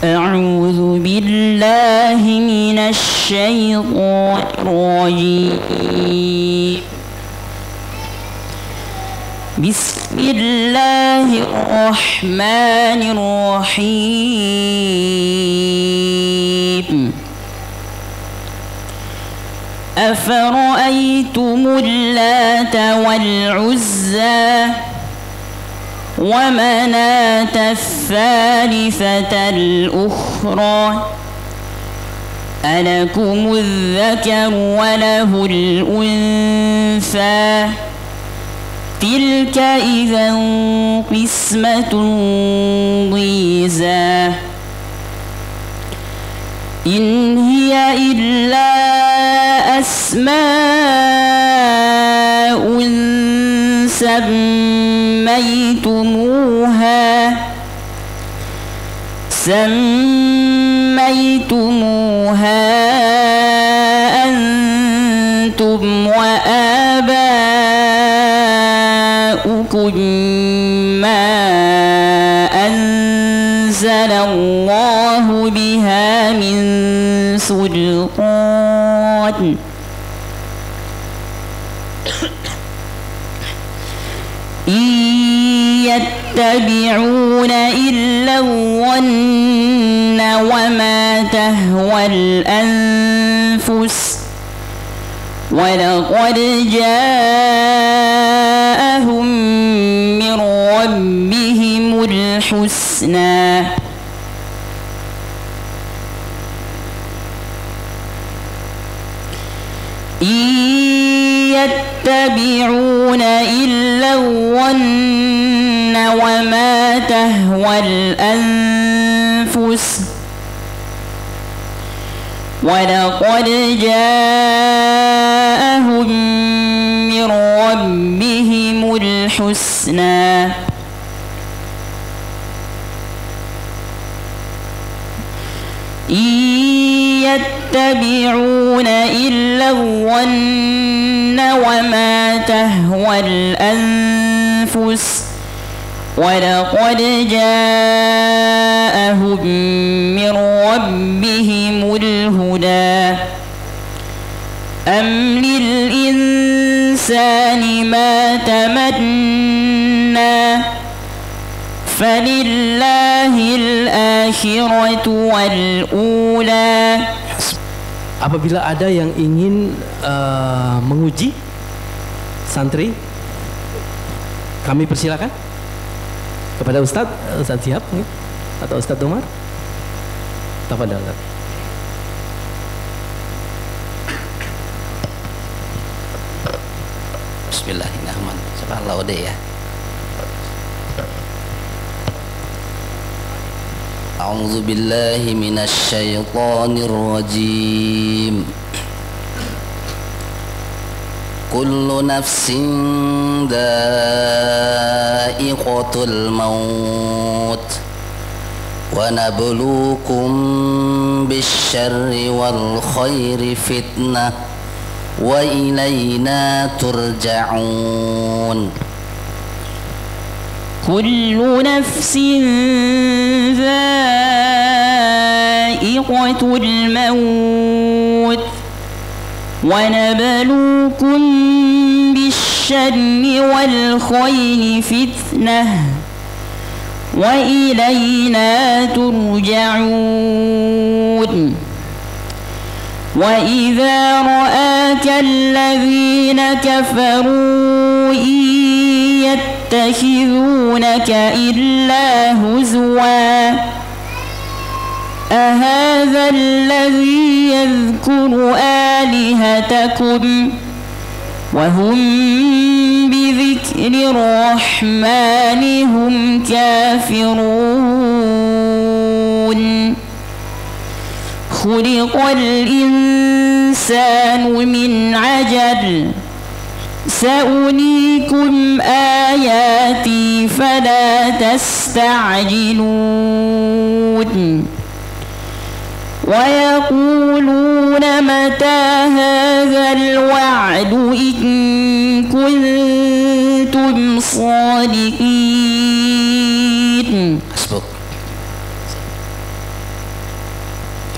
أعوذ بالله من الشيطان الرجيم بسم الله الرحمن الرحيم أفرأيتم اللات والعزى ومناة الثالثة الأخرى ألكم الذكر وله الأنثى تلك إذا قسمة ضيزى إن هي إلا أسماء سميتموها أنتم وآباؤكم ما أنزل الله بها يتبعون إلا الظن وما تهوى الأنفس ولقد جاءهم من ربهم الحسنى يتبعون إلا الظن وما تهوى الأنفس ولقد جاءهم من ربهم الحسنى يتبعون إلا الظن وما تهوى الأنفس ولقد جاءهم من ربهم الهدى أم للإنسان ما تمنى فلله الآخرة والأولى. Apabila ada yang ingin menguji santri, kami persilakan kepada Ustadz Siap atau Ustadz Umar. Tafadhal. Bismillahirrahmanirrahim. Subhanallah deh ya. A'udzu billahi minasy syaithanir rajim. Kullu nafsin dha'iqatul maut wa nabluukum bisyarri wal khairi fitnah wa ilayna turja'un. Kullu nafsin dha'iqatul maut wa nabluukum bisyarri wal khairi fitnah wa ilayna turja'un. Wa idza ra'aka alladhina kafaru yattakhidhunaka illa huzwa ahadha alladhi yadhkuru alihatakum wa hum bidhikri rahmani hum kafirun. Khuliqal insanu min ajal sa'unikum ayati fala tasta'jilun. Wa yaquluna mata hadzal wa'du in kuntum shadiqin.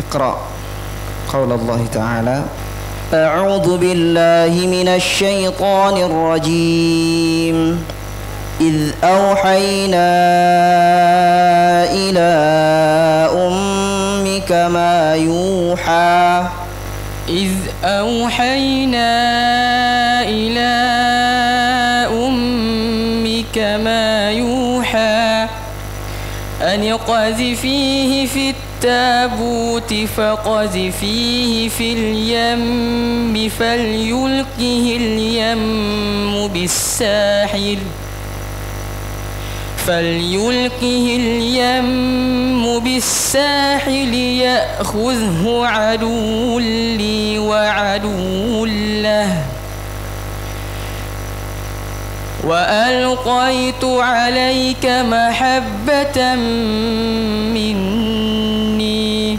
اقرأ قول الله تعالى أعوذ بالله من الشيطان الرجيم إذ أوحينا إلى أمك ما يوحى إذ أوحينا إلى أمك ما يوحى أن اقذفيه في التابوت فقذفيه في اليم فليلقه اليم بالساحل يأخذه عدو لي وعدو له وألقيت عليك محبة مني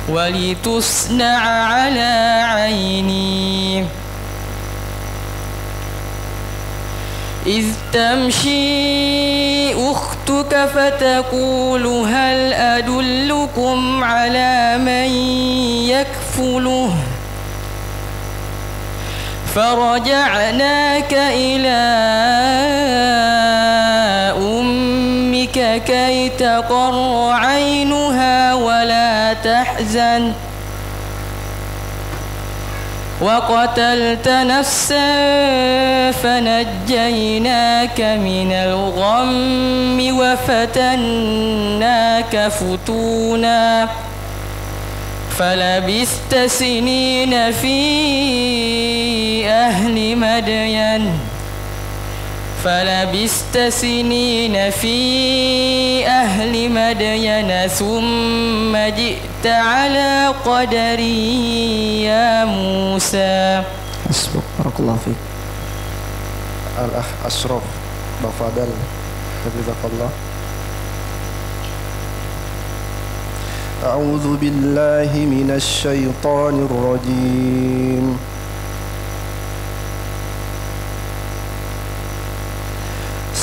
ولتصنع على عيني إذ تمشي أختك فتقول هل أدلكم على من يكفله فرجعناك إلى أمك كي تقر عينها ولا تحزن وقتلت نفسا فنجيناك من الغم وفتناك فتونا فلبثت سنين في أهل مدين ثم جئت على قدري يا موسى. حسبك. بارك الله فيك. الأخ أشرف تفضل حفظك الله. أعوذ بالله من الشيطان الرجيم.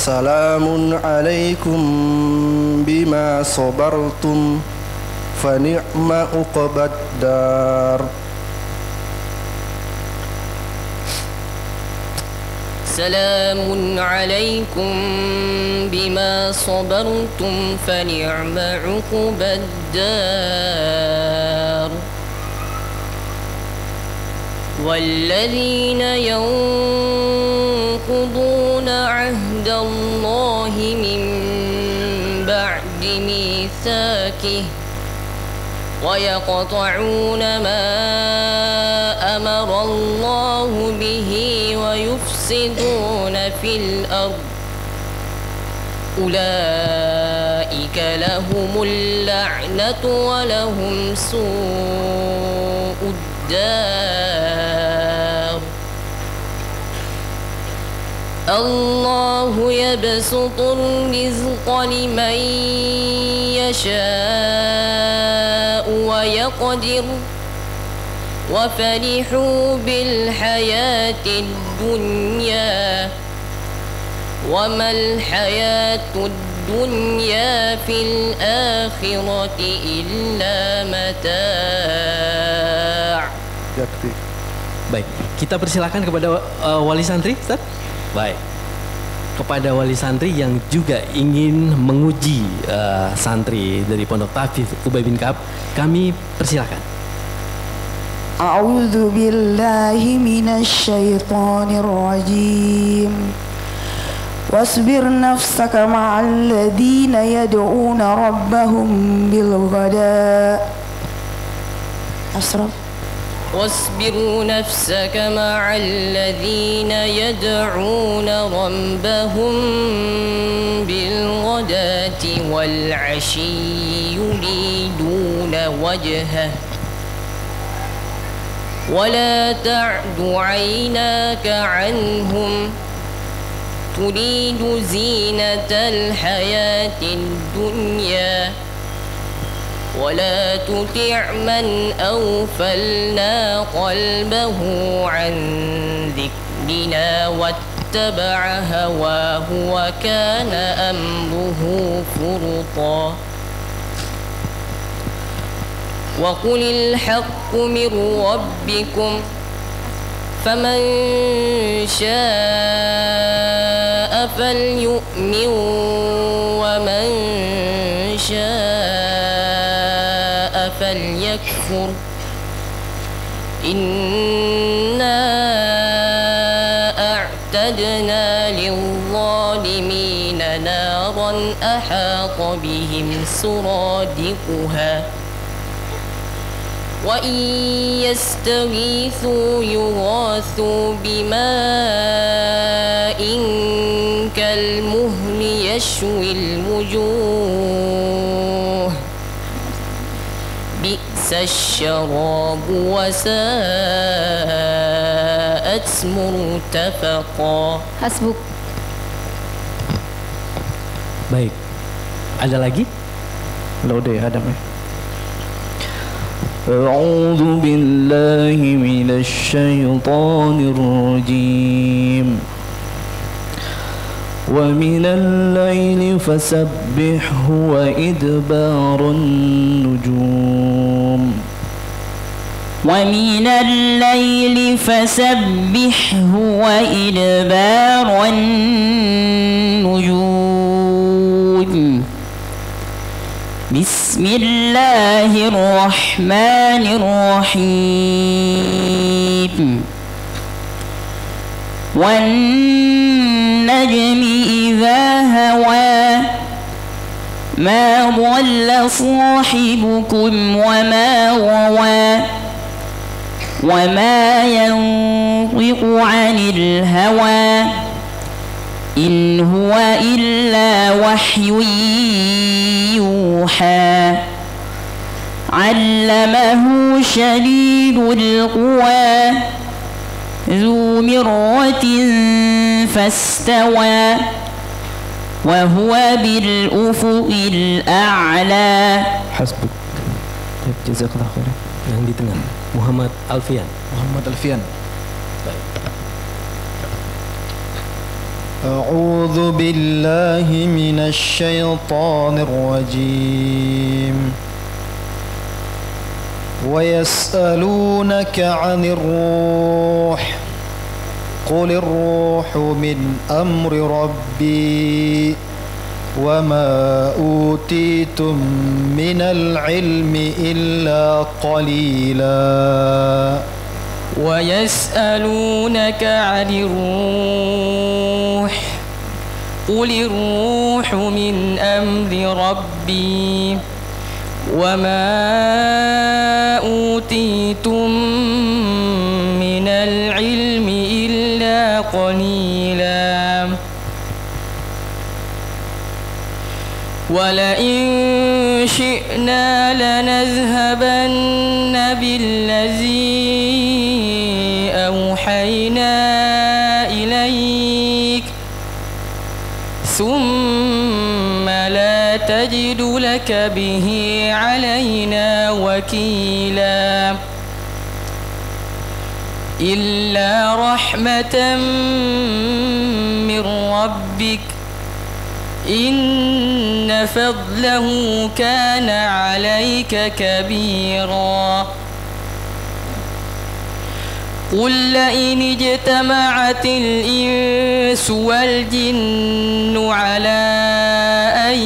سلام عليكم بما صبرتم فنعم عقبى الدار. سلام عليكم بما صبرتم فنعم عقبى الدار. والذين ينقضون عهد الله من بعد ميثاقه ويقطعون ما أمر الله به ويفسدون في الأرض أولئك لهم اللعنة ولهم سوء الدار. الله يبسط الرزق لمن يشاء ويقدر وفرحوا بالحياة الدنيا وما الحياة الدنيا في الآخرة إلا متاع. Baik, kita persilakan kepada wali santri, Ustaz. Baik. Kepada wali santri yang juga ingin menguji santri dari Pondok Tahfidz Ubay bin Ka'ab, kami persilakan. A'udzu billahi minasy syaithanir rajim. Wasbir nafsaka ma'al ladzina yad'una rabbahum bil ghada. Asraf. واصبر نفسك مع الذين يدعون ربهم بالغداة والعشي يريدون وجهه ولا تعد عيناك عنهم تريد زينة الحياة الدنيا ولا تطع من أغفلنا قلبه عن ذكرنا واتبع هواه وكان أمره فرطا. وقل الحق من ربكم فمن شاء فليؤمن ومن شاء فليكفر إنا أعتدنا للظالمين نارا أحاط بهم سرادقها وإن يستغيثوا يغاثوا بماء كالمهل يشوي الوجوه بئس الشراب وساءت مرتفقا. Hasbuk. Baik, ada lagi? Lode ada mai. أعوذ بالله من الشيطان الرجيم ومن الليل فسبحه وإدبار النجوم ومن الليل فسبحه وإدبار النجوم بسم الله الرحمن الرحيم والنجم إذا هوى ما ضل صاحبكم وما غوى وما ينطق عن الهوى إن هو إلا وحي يوحى علمه شديد القوى ذو مرة فاستوى وهو بالأفق الأعلى. Hasbuk. Jazakallah khair. Yang di tengah Muhammad Alfian. Baik. أعوذ بالله من الشيطان الرجيم ويسألونك عن الروح قل الروح من أمر ربي وما أوتيتم من العلم إلا قليلا ويسألونك عن الروح قل الروح من أمر ربي وما أوتيتم من العلم إلا قليلا ولئن شئنا لنذهبن بالذي أوحينا إليك ثم لا تجد لك به علينا وكيلا إلا رحمة من ربك إن فضله كان عليك كبيرا قل لئن اجتمعت الإنس والجن على أن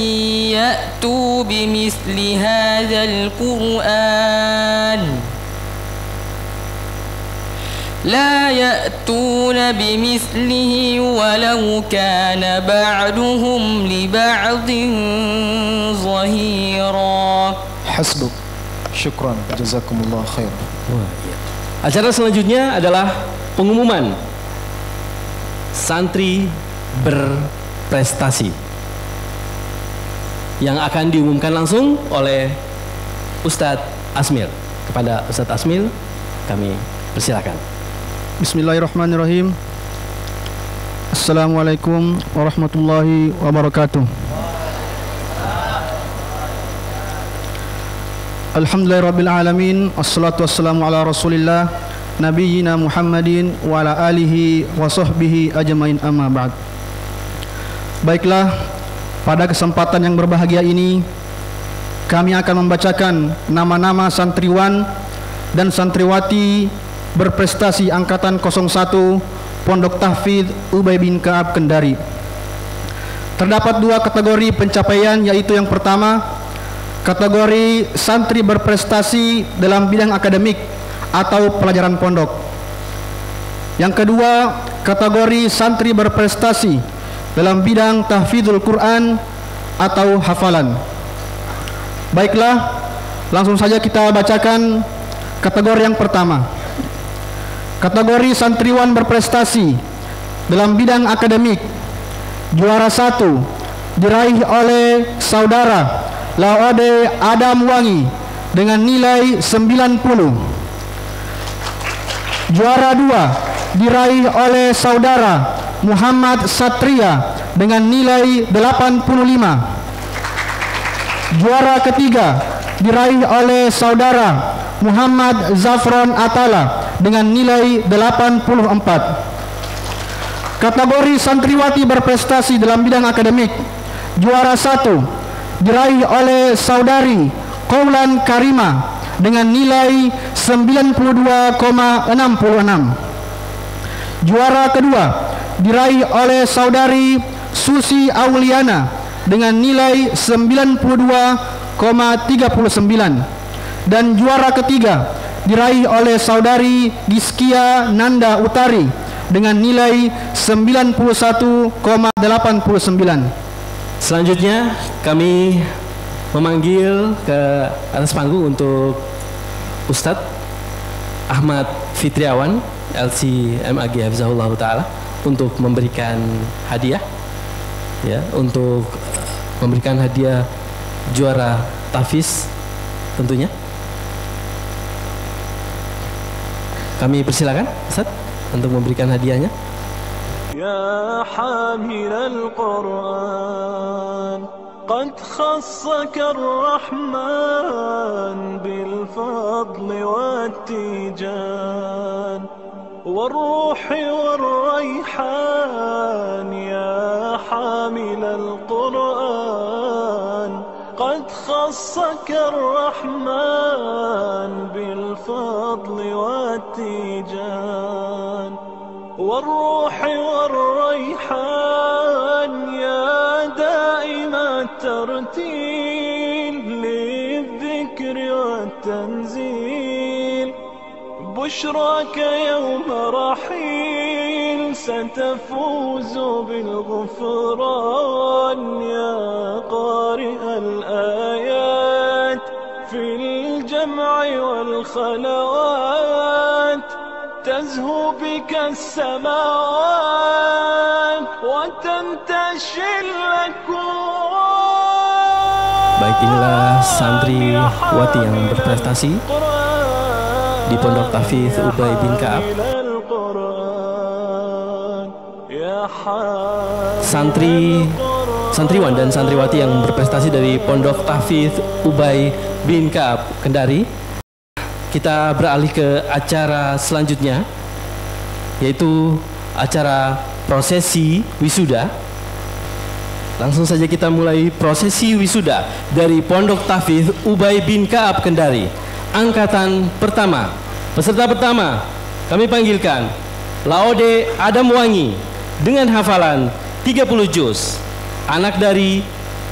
يأتوا بمثل هذا القرآن لا يأتون بمثله ولو كان بعضهم لبعض ظهيرا. حسبك. شكرا جزاكم الله خير. Acara selanjutnya adalah pengumuman santri berprestasi yang akan diumumkan langsung oleh Ustadz Asmil. Kepada Ustadz Asmil kami persilakan. Bismillahirrahmanirrahim. Assalamualaikum warahmatullahi wabarakatuh. Alhamdulillahirrabbilalamin. Assalatu wassalamu ala rasulillah Nabiyyina Muhammadin wa ala alihi wa sahbihi ajmain amma ba'd. Baiklah, pada kesempatan yang berbahagia ini kami akan membacakan nama-nama santriwan dan santriwati berprestasi angkatan 01 Pondok Tahfidz Ubay bin Ka'ab Kendari. Terdapat dua kategori pencapaian, yaitu yang pertama kategori santri berprestasi dalam bidang akademik atau pelajaran pondok. Yang kedua, kategori santri berprestasi dalam bidang tahfidzul Quran atau hafalan. Baiklah, langsung saja kita bacakan kategori yang pertama. Kategori santriwan berprestasi dalam bidang akademik, juara 1 diraih oleh saudara Laode Adam Wangi dengan nilai 90. Juara 2 diraih oleh saudara Muhammad Satria dengan nilai 85. Juara ketiga diraih oleh saudara Muhammad Zafron Atala dengan nilai 84. Kategori santriwati berprestasi dalam bidang akademik, juara 1 diraih oleh saudari Qaulan Karima dengan nilai 92,66. Juara kedua diraih oleh saudari Susi Auliana dengan nilai 92,39. Dan juara ketiga diraih oleh saudari Giskia Nanda Utari dengan nilai 91,89. Selanjutnya kami memanggil ke atas panggung untuk Ustadz Ahmad Fitriawan LC-MAG Hafizahullah Ta'ala untuk memberikan hadiah, ya, untuk memberikan hadiah juara tahfiz tentunya. Kami persilakan Ustaz untuk memberikan hadiahnya. Ya hamilal Quran, qad khassaka ar-Rahman bil fadli wat tijan wal ruhi wal rayhan. Ya hamilal Quran, قد خصك الرحمن بالفضل والتيجان والروح والريحان. يا دائم الترتيل للذكر والتنزيل، بشراك يوم رحيل ستفوز بالغفران. يا قارئ الآيات في الجمع والخلوات، تزهو بك السماوات وتنتشي الأكوان. Baik, inilah santriwati yang berprestasi di Pondok Tahfiz Ubay bin Ka'ab. Santriwan dan santriwati yang berprestasi dari Pondok Tahfiz Ubay bin Ka'ab Kendari. Kita beralih ke acara selanjutnya, yaitu acara prosesi wisuda. Langsung saja kita mulai prosesi wisuda dari Pondok Tahfiz Ubay bin Ka'ab Kendari. Angkatan pertama, peserta pertama kami panggilkan Laode Adam Wangi dengan hafalan 30 juz, anak dari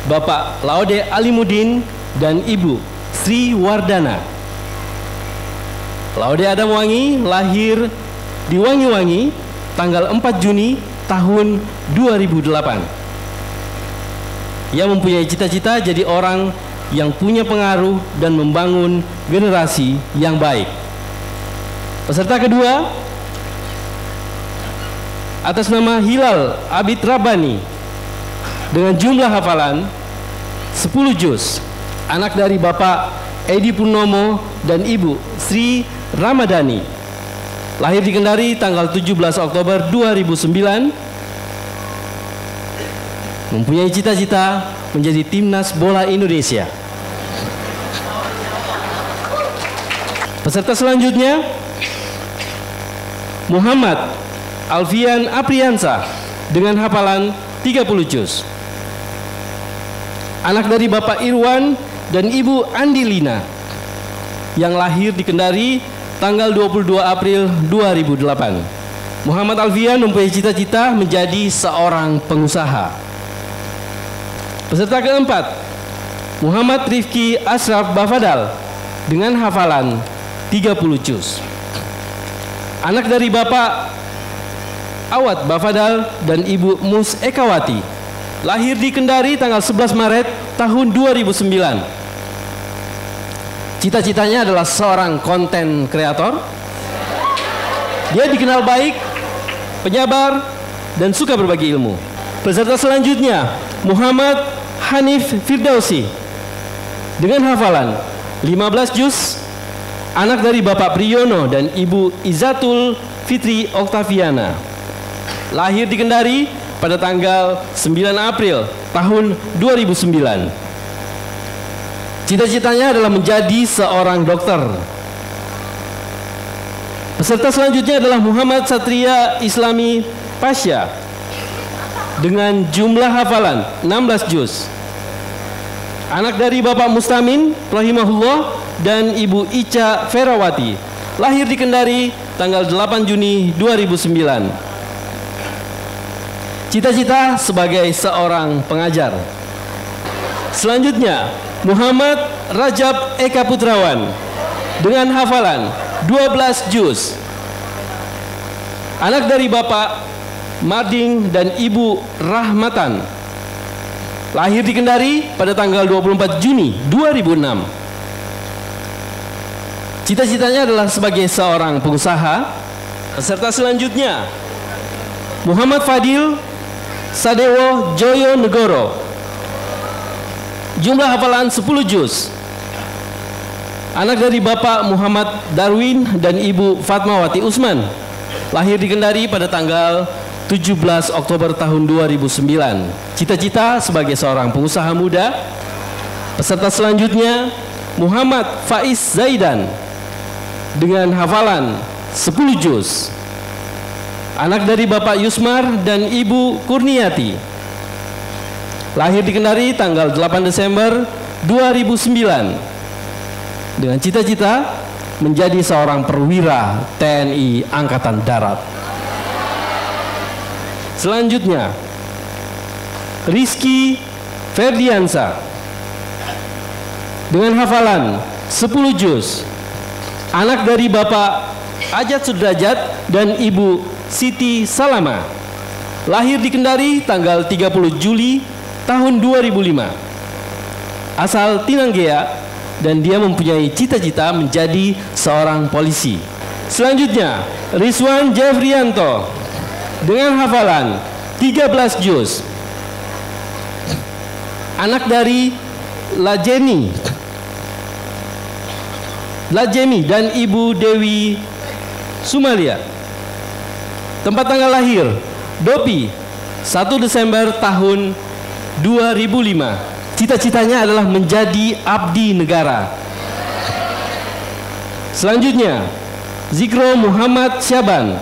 Bapak Laode Alimuddin dan Ibu Sri Wardana. Laode Adam Wangi lahir di Wangi-Wangi tanggal 4 Juni tahun 2008. Ia mempunyai cita-cita jadi orang yang punya pengaruh dan membangun generasi yang baik. Peserta kedua atas nama Hilal Abid Rabbani dengan jumlah hafalan 10 juz, anak dari Bapak Edi Purnomo dan Ibu Sri Ramadhani, lahir di Kendari tanggal 17 Oktober 2009, mempunyai cita-cita menjadi timnas bola Indonesia. Peserta selanjutnya Muhammad Alfian Apriansa dengan hafalan 30 juz, anak dari Bapak Irwan dan Ibu Andilina, yang lahir di Kendari tanggal 22 April 2008. Muhammad Alfian mempunyai cita-cita menjadi seorang pengusaha. Peserta keempat Muhammad Rifki Ashraf Bafadal dengan hafalan 30 juz, anak dari Bapak Awad Bafadal dan Ibu Mus Ekawati, lahir di Kendari tanggal 11 Maret tahun 2009. Cita-citanya adalah seorang konten kreator. Dia dikenal baik, penyabar, dan suka berbagi ilmu. Peserta selanjutnya Muhammad Hanif Firdausi dengan hafalan 15 juz, anak dari Bapak Priyono dan Ibu Izatul Fitri Oktaviana, lahir di Kendari pada tanggal 9 April tahun 2009. Cita-citanya adalah menjadi seorang dokter. Peserta selanjutnya adalah Muhammad Satria Islami Pasha dengan jumlah hafalan 16 juz, anak dari Bapak Mustamin rahimahullah dan Ibu Ica Ferawati. Lahir di Kendari tanggal 8 Juni 2009. Cita-cita sebagai seorang pengajar. Selanjutnya, Muhammad Rajab Eka Putrawan dengan hafalan 12 juz. Anak dari Bapak Marding dan Ibu Rahmatan. Lahir di Kendari pada tanggal 24 Juni 2006. Cita-citanya adalah sebagai seorang pengusaha. Peserta selanjutnya, Muhammad Fadil Sadewo Joyo Negoro. Jumlah hafalan 10 juz. Anak dari Bapak Muhammad Darwin dan Ibu Fatmawati Usman. Lahir di Kendari pada tanggal 17 Oktober tahun 2009. Cita-cita sebagai seorang pengusaha muda. Peserta selanjutnya, Muhammad Faiz Zaidan dengan hafalan 10 juz. Anak dari Bapak Yusmar dan Ibu Kurniati. Lahir di Kendari tanggal 8 Desember 2009. Dengan cita-cita menjadi seorang perwira TNI Angkatan Darat. Selanjutnya, Rizky Ferdiansa dengan hafalan 10 juz. Anak dari Bapak Ajat Sudrajat dan Ibu Siti Salama. Lahir di Kendari tanggal 30 Juli tahun 2005. Asal Tinanggea dan dia mempunyai cita-cita menjadi seorang polisi. Selanjutnya, Rizwan Jeffrianto dengan hafalan 13 juz. Anak dari Lajemi dan Ibu Dewi Sumalia. Tempat tanggal lahir Dopi 1 Desember tahun 2005. Cita-citanya adalah menjadi abdi negara. Selanjutnya, Zikro Muhammad Syaban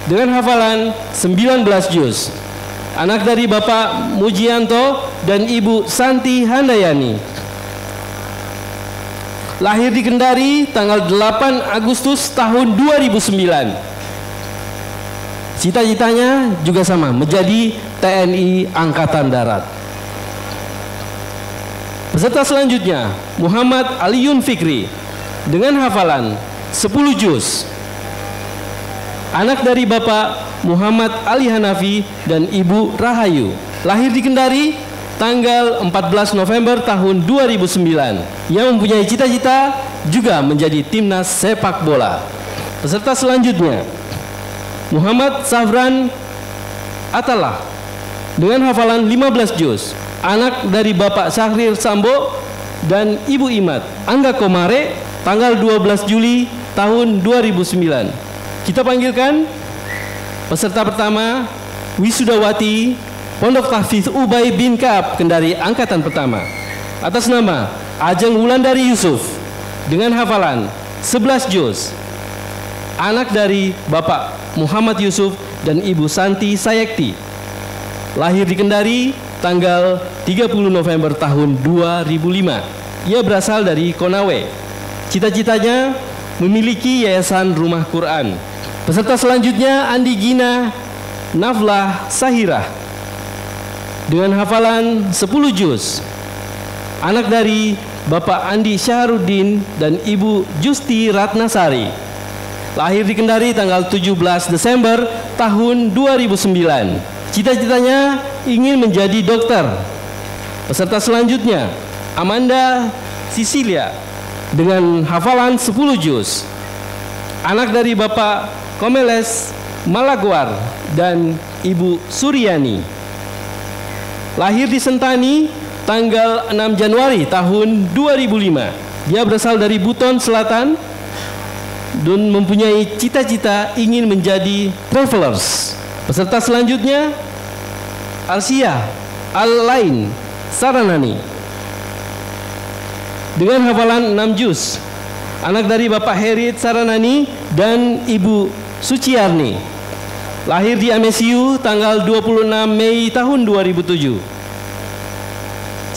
dengan hafalan 19 juz. Anak dari Bapak Mujianto dan Ibu Santi Handayani. Lahir di Kendari tanggal 8 Agustus tahun 2009. Cita-citanya juga sama, menjadi TNI Angkatan Darat. Peserta selanjutnya, Muhammad Aliyun Fikri dengan hafalan 10 juz. Anak dari Bapak Muhammad Ali Hanafi dan Ibu Rahayu. Lahir di Kendari tanggal 14 November tahun 2009. Yang mempunyai cita-cita juga menjadi timnas sepak bola. Peserta selanjutnya, Muhammad Safran Atalah dengan hafalan 15 juz. Anak dari Bapak Syahrir Sambo dan Ibu Imat Angga Komare, tanggal 12 Juli tahun 2009. Kita panggilkan peserta pertama, Wisudawati Pondok Tahfidz Ubay bin Ka'ab Kendari Angkatan Pertama. Atas nama Ajeng Wulandari Yusuf dengan hafalan 11 juz. Anak dari Bapak Muhammad Yusuf dan Ibu Santi Sayekti. Lahir di Kendari tanggal 30 November tahun 2005. Ia berasal dari Konawe. Cita-citanya memiliki yayasan rumah Quran. Peserta selanjutnya, Andi Gina Naflah Sahirah dengan hafalan 10 juz. Anak dari Bapak Andi Syahrudin dan Ibu Justi Ratnasari. Lahir di Kendari tanggal 17 Desember tahun 2009. Cita-citanya ingin menjadi dokter. Peserta selanjutnya, Amanda Sisilia dengan hafalan 10 juz. Anak dari Bapak Komeles Malagwar dan Ibu Suryani. Lahir di Sentani tanggal 6 Januari tahun 2005. Dia berasal dari Buton Selatan dan mempunyai cita-cita ingin menjadi travelers. Peserta selanjutnya, Arsia Al-Lain Saranani dengan hafalan 6 juz. Anak dari Bapak Herit Saranani dan Ibu Suciarni. Lahir di MSU tanggal 26 Mei tahun 2007.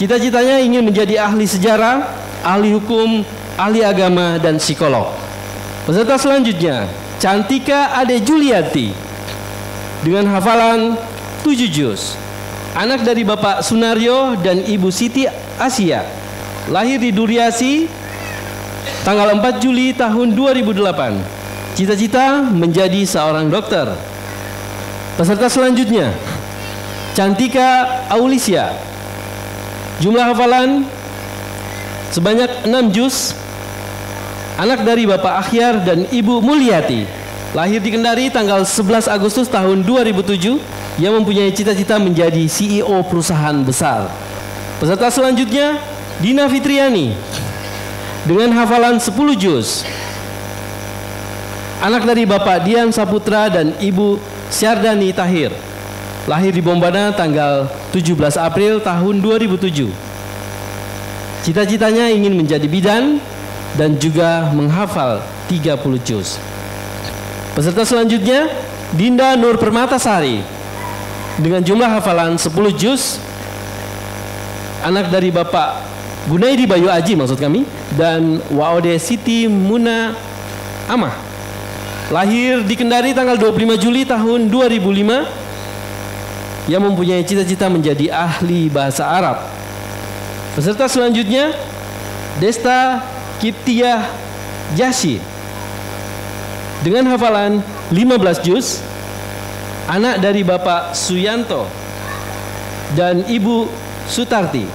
Cita-citanya ingin menjadi ahli sejarah, ahli hukum, ahli agama dan psikolog. Peserta selanjutnya, Cantika Ade Juliati dengan hafalan 7 juz. Anak dari Bapak Sunario dan Ibu Siti Asia. Lahir di Duriasi tanggal 4 Juli tahun 2008. Cita-cita menjadi seorang dokter. Peserta selanjutnya, Cantika Aulicia. Jumlah hafalan sebanyak 6 juz. Anak dari Bapak Akhyar dan Ibu Mulyati. Lahir di Kendari tanggal 11 Agustus tahun 2007. Yang mempunyai cita-cita menjadi CEO perusahaan besar. Peserta selanjutnya, Dina Fitriani dengan hafalan 10 juz. Anak dari Bapak Dian Saputra dan Ibu Syardani Tahir. Lahir di Bombana tanggal 17 April tahun 2007. Cita-citanya ingin menjadi bidan dan juga menghafal 30 juz. Peserta selanjutnya, Dinda Nur Permatasari dengan jumlah hafalan 10 juz. Anak dari Bapak Gunaidi Bayu Aji maksud kami dan Waode Siti Muna Amah. Lahir di Kendari tanggal 25 Juli tahun 2005. Yang mempunyai cita-cita menjadi ahli bahasa Arab. Peserta selanjutnya, Desta Kiptiah Jasi dengan hafalan 15 juz. Anak dari Bapak Suyanto dan Ibu Sutarti.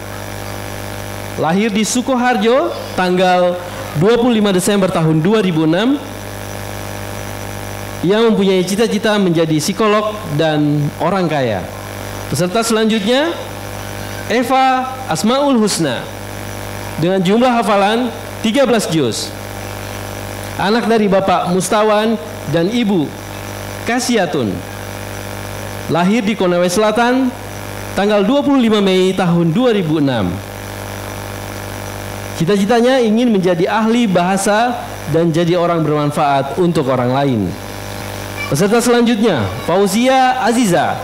Lahir di Sukoharjo tanggal 25 Desember tahun 2006. Yang mempunyai cita-cita menjadi psikolog dan orang kaya. Peserta selanjutnya, Eva Asmaul Husna dengan jumlah hafalan 13 juz. Anak dari Bapak Mustawan dan Ibu Kasiatun. Lahir di Konawe Selatan tanggal 25 Mei tahun 2006. Cita-citanya ingin menjadi ahli bahasa dan jadi orang bermanfaat untuk orang lain. Peserta selanjutnya, Fauzia Aziza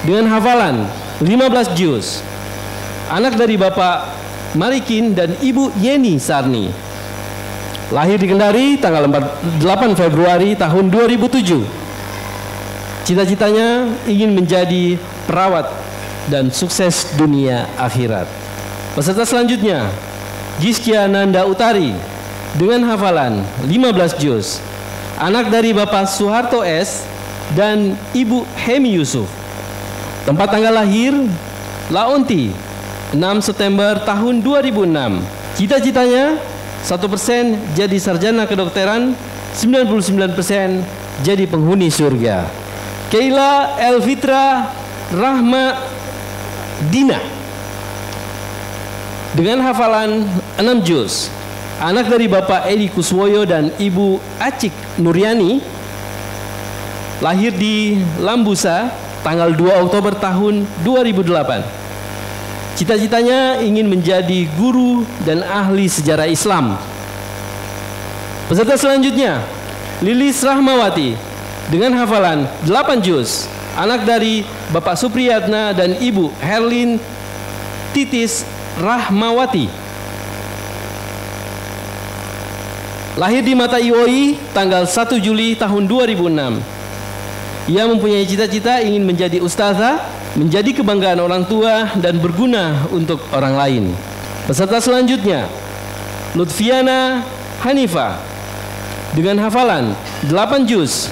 dengan hafalan 15 juz. Anak dari Bapak Marikin dan Ibu Yeni Sarni. Lahir di Kendari tanggal 8 Februari tahun 2007. Cita-citanya ingin menjadi perawat dan sukses dunia akhirat. Peserta selanjutnya, Giskia Nanda Utari dengan hafalan 15 juz. Anak dari Bapak Soeharto S dan Ibu Hemi Yusuf. Tempat tanggal lahir, Laonti 6 September tahun 2006. Cita-citanya 1% jadi sarjana kedokteran, 99% jadi penghuni surga. Keila Elfitra Rahma Dina dengan hafalan 6 juz. Anak dari Bapak Edi Kuswoyo dan Ibu Acik Nuryani. Lahir di Lambusa tanggal 2 Oktober tahun 2008. Cita-citanya ingin menjadi guru dan ahli sejarah Islam. Peserta selanjutnya, Lilis Rahmawati dengan hafalan 8 juz. Anak dari Bapak Supriyatna dan Ibu Herlin Titis Rahmawati. Lahir di Mata Iwoi tanggal 1 Juli tahun 2006. Ia mempunyai cita-cita ingin menjadi ustazah, menjadi kebanggaan orang tua dan berguna untuk orang lain. Peserta selanjutnya, Lutfiana Hanifah dengan hafalan 8 juz.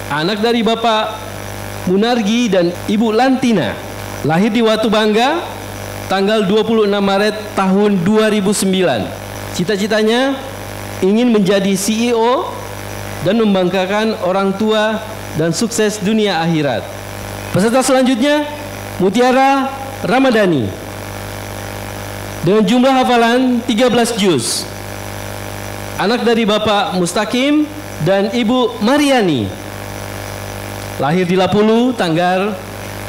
Anak dari Bapak Munargi dan Ibu Lantina. Lahir di Watu Bangga tanggal 26 Maret tahun 2009. Cita-citanya ingin menjadi CEO dan membanggakan orang tua dan sukses dunia akhirat. Peserta selanjutnya, Mutiara Ramadhani dengan jumlah hafalan 13 juz. Anak dari Bapak Mustaqim dan Ibu Mariani. Lahir di Lapulu tanggal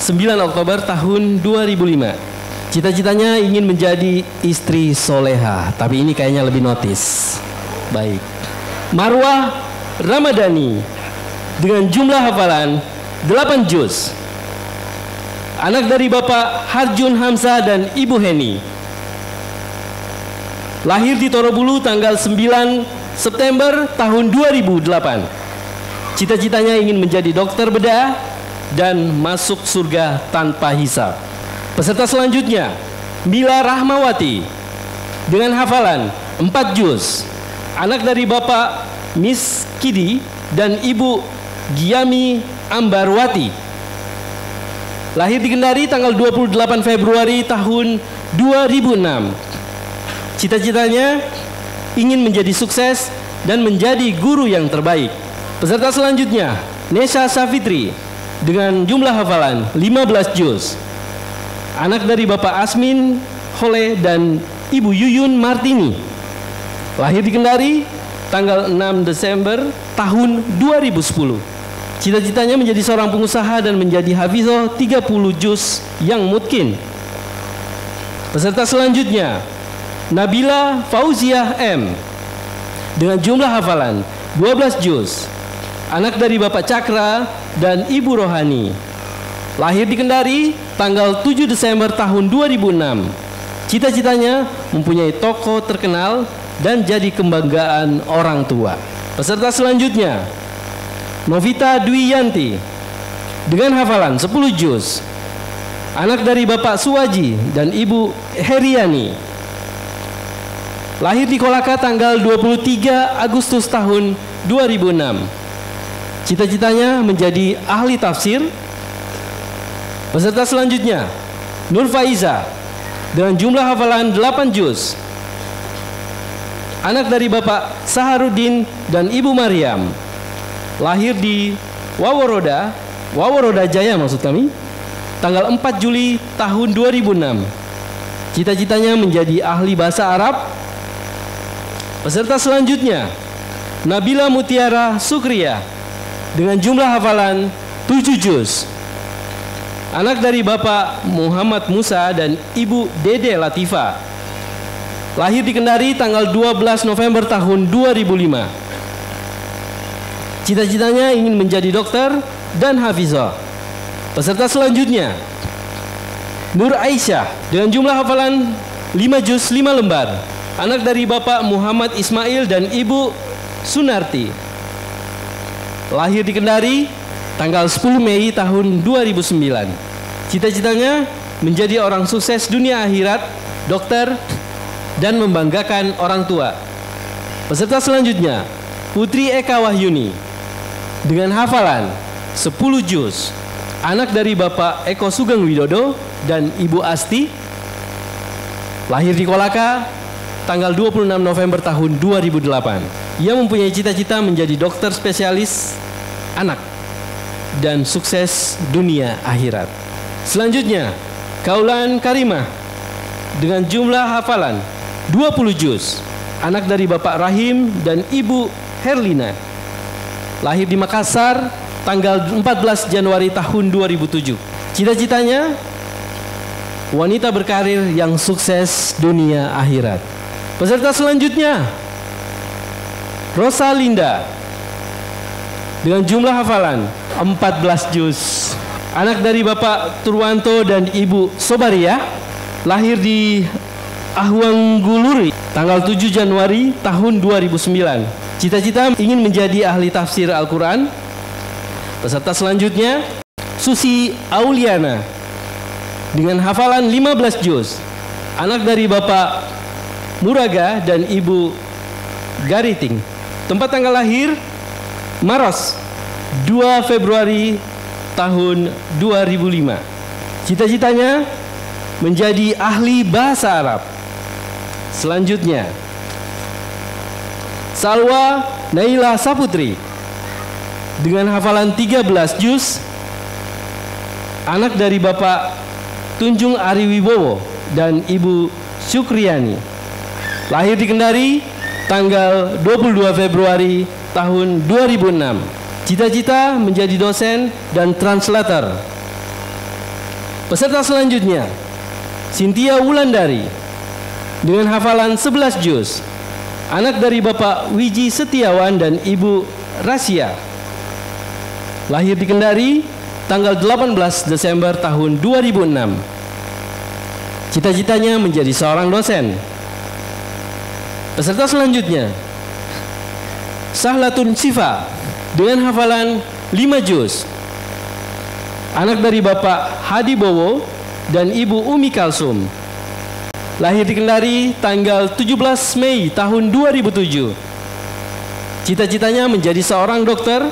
9 Oktober tahun 2005. Cita-citanya ingin menjadi istri soleha, tapi ini kayaknya lebih notis. Baik. Marwah Ramadhani dengan jumlah hafalan 8 juz. Anak dari Bapak Harjun Hamzah dan Ibu Heni. Lahir di Torobulu tanggal 9 September tahun 2008. Cita-citanya ingin menjadi dokter bedah dan masuk surga tanpa hisab. Peserta selanjutnya, Mila Rahmawati dengan hafalan 4 juz. Anak dari Bapak Miss Kidi dan Ibu Giami Ambarwati. Lahir di Kendari tanggal 28 Februari tahun 2006. Cita-citanya ingin menjadi sukses dan menjadi guru yang terbaik. Peserta selanjutnya, Nesha Safitri dengan jumlah hafalan 15 juz. Anak dari Bapak Asmin Hole dan Ibu Yuyun Martini. Lahir di Kendari tanggal 6 Desember tahun 2010. Cita-citanya menjadi seorang pengusaha dan menjadi hafizah 30 juz yang mungkin. Peserta selanjutnya, Nabila Fauziah M dengan jumlah hafalan 12 juz. Anak dari Bapak Cakra dan Ibu Rohani. Lahir di Kendari tanggal 7 Desember tahun 2006. Cita-citanya mempunyai toko terkenal dan jadi kebanggaan orang tua. Peserta selanjutnya, Novita Dwi Yanti dengan hafalan 10 juz. Anak dari Bapak Suwaji dan Ibu Heriani. Lahir di Kolaka tanggal 23 Agustus tahun 2006. Cita-citanya menjadi ahli tafsir. Peserta selanjutnya, Nur Faiza dengan jumlah hafalan 8 juz. Anak dari Bapak Saharuddin dan Ibu Maryam. Lahir di Waworoda Jaya maksud kami, tanggal 4 Juli tahun 2006. Cita-citanya menjadi ahli bahasa Arab. Peserta selanjutnya, Nabila Mutiara Sukriya dengan jumlah hafalan 7 juz. Anak dari Bapak Muhammad Musa dan Ibu Dede Latifa. Lahir di Kendari tanggal 12 November tahun 2005. Cita-citanya ingin menjadi dokter dan hafizah. Peserta selanjutnya, Nur Aisyah dengan jumlah hafalan 5 juz 5 lembar. Anak dari Bapak Muhammad Ismail dan Ibu Sunarti. Lahir di Kendari tanggal 10 Mei tahun 2009. Cita-citanya menjadi orang sukses dunia akhirat, dokter, dan membanggakan orang tua. Peserta selanjutnya, Putri Eka Wahyuni dengan hafalan 10 juz. Anak dari Bapak Eko Sugeng Widodo dan Ibu Asti. Lahir di Kolaka tanggal 26 November tahun 2008. Ia mempunyai cita-cita menjadi dokter spesialis anak dan sukses dunia akhirat. Selanjutnya, Kaulan Karimah dengan jumlah hafalan 20 juz. Anak dari Bapak Rahim dan Ibu Herlina. Lahir di Makassar tanggal 14 Januari tahun 2007. Cita-citanya wanita berkarir yang sukses dunia akhirat. Peserta selanjutnya, Rosalinda dengan jumlah hafalan 14 juz. Anak dari Bapak Turwanto dan Ibu Sobaria. Lahir di Ahwangguluri tanggal 7 Januari tahun 2009. Cita-cita ingin menjadi ahli tafsir Al-Quran. Peserta selanjutnya, Susi Auliana dengan hafalan 15 juz. Anak dari Bapak Muraga dan Ibu Gariting. Tempat tanggal lahir Maros 2 Februari tahun 2005. Cita-citanya menjadi ahli bahasa Arab. Selanjutnya, Salwa Naila Saputri dengan hafalan 13 juz. Anak dari Bapak Tunjung Ariwibowo dan Ibu Syukriani. Lahir di Kendari tanggal 22 Februari tahun 2006. Cita-cita menjadi dosen dan translator. Peserta selanjutnya, Cynthia Wulandari dengan hafalan 11 juz. Anak dari Bapak Wiji Setiawan dan Ibu Rasia. Lahir di Kendari tanggal 18 Desember tahun 2006. Cita-citanya menjadi seorang dosen. Peserta selanjutnya Sahlatun Sifa dengan hafalan 5 juz. Anak dari Bapak Hadi Bowo dan Ibu Umi Kalsum. Lahir di Kendari tanggal 17 Mei tahun 2007. Cita-citanya menjadi seorang dokter.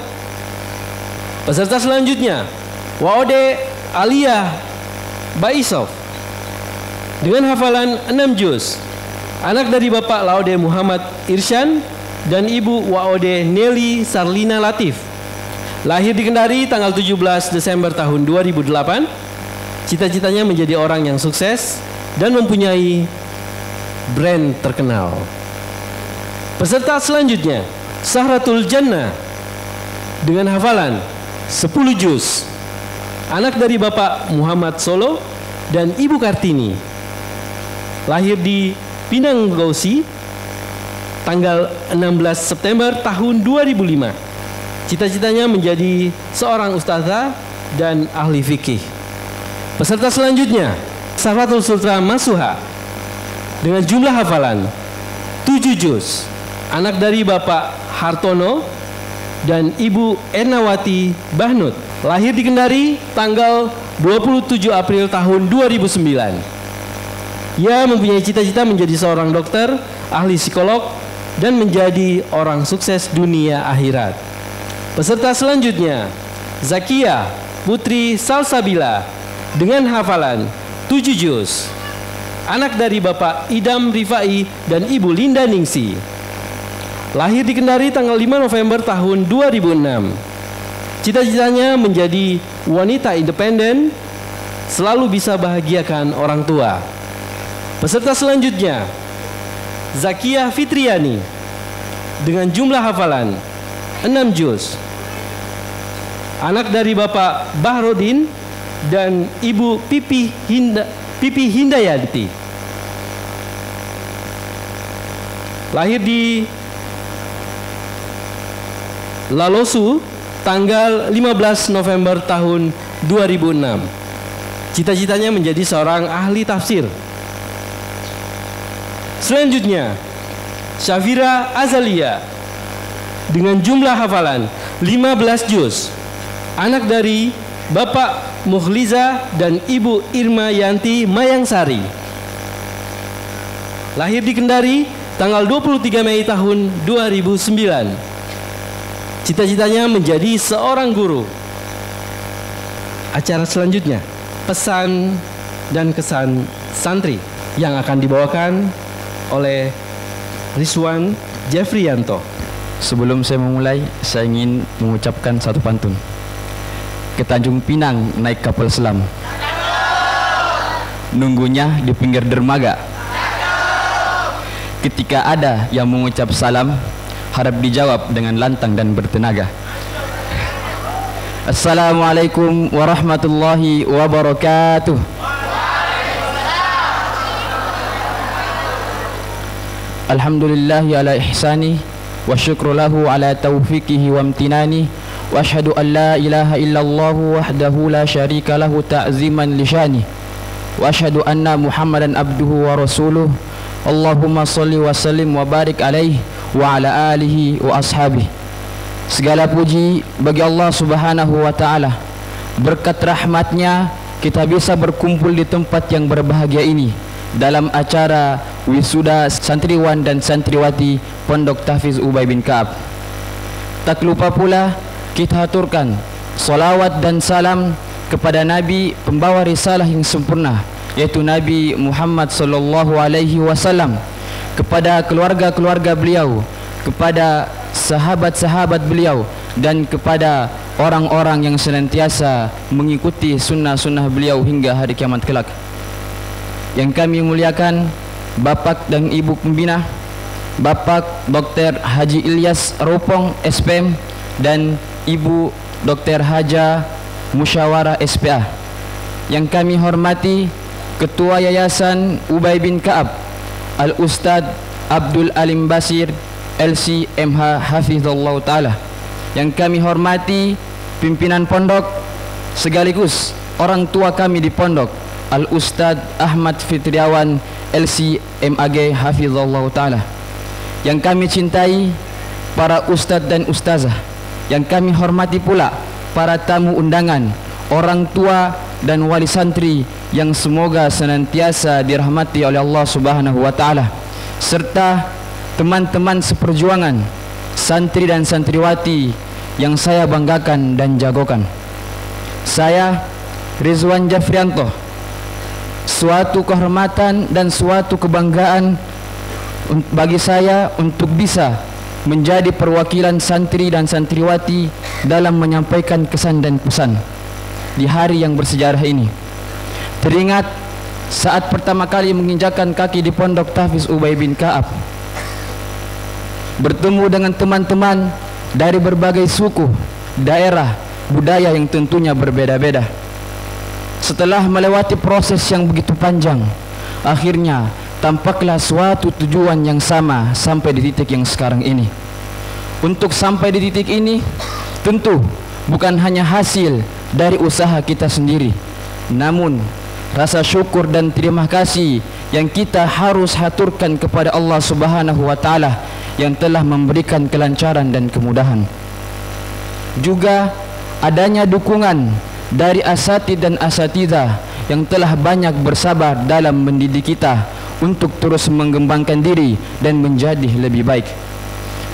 Peserta selanjutnya Waode Aliyah Baisov dengan hafalan 6 juz. Anak dari Bapak Laude Muhammad Irsyan dan Ibu Waode Nelly Sarlina Latif. Lahir di Kendari tanggal 17 Desember tahun 2008. Cita-citanya menjadi orang yang sukses dan mempunyai brand terkenal. Peserta selanjutnya Sahratul Jannah dengan hafalan 10 juz. Anak dari Bapak Muhammad Solo dan Ibu Kartini. Lahir di Pinang Gausi tanggal 16 September tahun 2005. Cita-citanya menjadi seorang ustazah dan ahli fikih. Peserta selanjutnya Sahratul Sultra Masuha dengan jumlah hafalan 7 juz. Anak dari Bapak Hartono dan Ibu Ernawati Bahnut. Lahir di Kendari tanggal 27 April tahun 2009. Ia mempunyai cita-cita menjadi seorang dokter, ahli psikolog, dan menjadi orang sukses dunia akhirat. Peserta selanjutnya Zakia Putri Salsabila dengan hafalan 7 juz. Anak dari Bapak Idam Rifai dan Ibu Linda Ningsi. Lahir di Kendari tanggal 5 November tahun 2006. Cita-citanya menjadi wanita independen, selalu bisa bahagiakan orang tua. Peserta selanjutnya Zakia Fitriani dengan jumlah hafalan 6 juz. Anak dari Bapak Bahrodin dan Ibu Pipi Hindayanti. Lahir di Lalosu tanggal 15 November tahun 2006. Cita-citanya menjadi seorang ahli tafsir. Selanjutnya Syafira Azalia dengan jumlah hafalan 15 juz. Anak dari Bapak Mukhliza dan Ibu Irma Yanti Mayangsari. Lahir di Kendari tanggal 23 Mei tahun 2009. Cita-citanya menjadi seorang guru. Acara selanjutnya pesan dan kesan santri yang akan dibawakan oleh Rizwan Jeffriyanto. Sebelum saya memulai, saya ingin mengucapkan satu pantun. Ke Tanjung Pinang naik kapal selam, nunggunya di pinggir dermaga. Ketika ada yang mengucap salam, harap dijawab dengan lantang dan bertenaga. Assalamualaikum warahmatullahi wabarakatuh. Alhamdulillahi ala ihsani wa syukru lahu ala taufiqihi wa amtinani wa ashhadu an la ilaha illallah wahdahu la syarika lahu ta'ziman li syani wa ashhadu anna Muhammadan abduhu wa rasuluh. Allahumma salli wa sallim wa barik alaihi wa ala alihi wa ashabihi. Segala puji bagi Allah Subhanahu wa taala. Berkat rahmatnya kita bisa berkumpul di tempat yang berbahagia ini dalam acara wisuda santriwan dan santriwati Pondok Tahfiz Ubay bin Ka'ab. Tak lupa pula kita aturkan salawat dan salam kepada Nabi pembawa risalah yang sempurna, yaitu Nabi Muhammad sallallahu alaihi wasallam, kepada keluarga-keluarga beliau, kepada sahabat-sahabat beliau, dan kepada orang-orang yang senantiasa mengikuti sunnah-sunnah beliau hingga hari kiamat kelak. Yang kami muliakan Bapak dan Ibu Pembina, Bapak Dr. Haji Ilyas Ropong SPM dan Ibu Dr. Haja Musyawarah SPA. Yang kami hormati Ketua Yayasan Ubay bin Ka'ab Al-Ustadz Abdul Alim Basir LC MH Hafizallahu Ta'ala. Yang kami hormati pimpinan pondok sekaligus orang tua kami di pondok, Al-Ustadz Ahmad Fitriawan LC MAG Hafizallahu Ta'ala. yang kami cintai, para ustadz dan ustazah, yang kami hormati pula para tamu undangan, orang tua dan wali santri yang semoga senantiasa dirahmati oleh Allah Subhanahu wa taala, serta teman-teman seperjuangan, santri dan santriwati yang saya banggakan dan jagokan. Saya Rizwan Jafrianto, suatu kehormatan dan suatu kebanggaan bagi saya untuk bisa menjadi perwakilan santri dan santriwati dalam menyampaikan kesan dan pesan di hari yang bersejarah ini. Teringat saat pertama kali menginjakkan kaki di Pondok Tahfiz Ubay bin Ka'ab, bertemu dengan teman-teman dari berbagai suku, daerah, budaya yang tentunya berbeda-beda. Setelah melewati proses yang begitu panjang, akhirnya tampaklah suatu tujuan yang sama sampai di titik yang sekarang ini. Untuk sampai di titik ini tentu bukan hanya hasil dari usaha kita sendiri, namun rasa syukur dan terima kasih yang kita harus haturkan kepada Allah Subhanahu wa taala yang telah memberikan kelancaran dan kemudahan. Juga adanya dukungan dari asatidz dan asatidzah yang telah banyak bersabar dalam mendidik kita untuk terus mengembangkan diri dan menjadi lebih baik.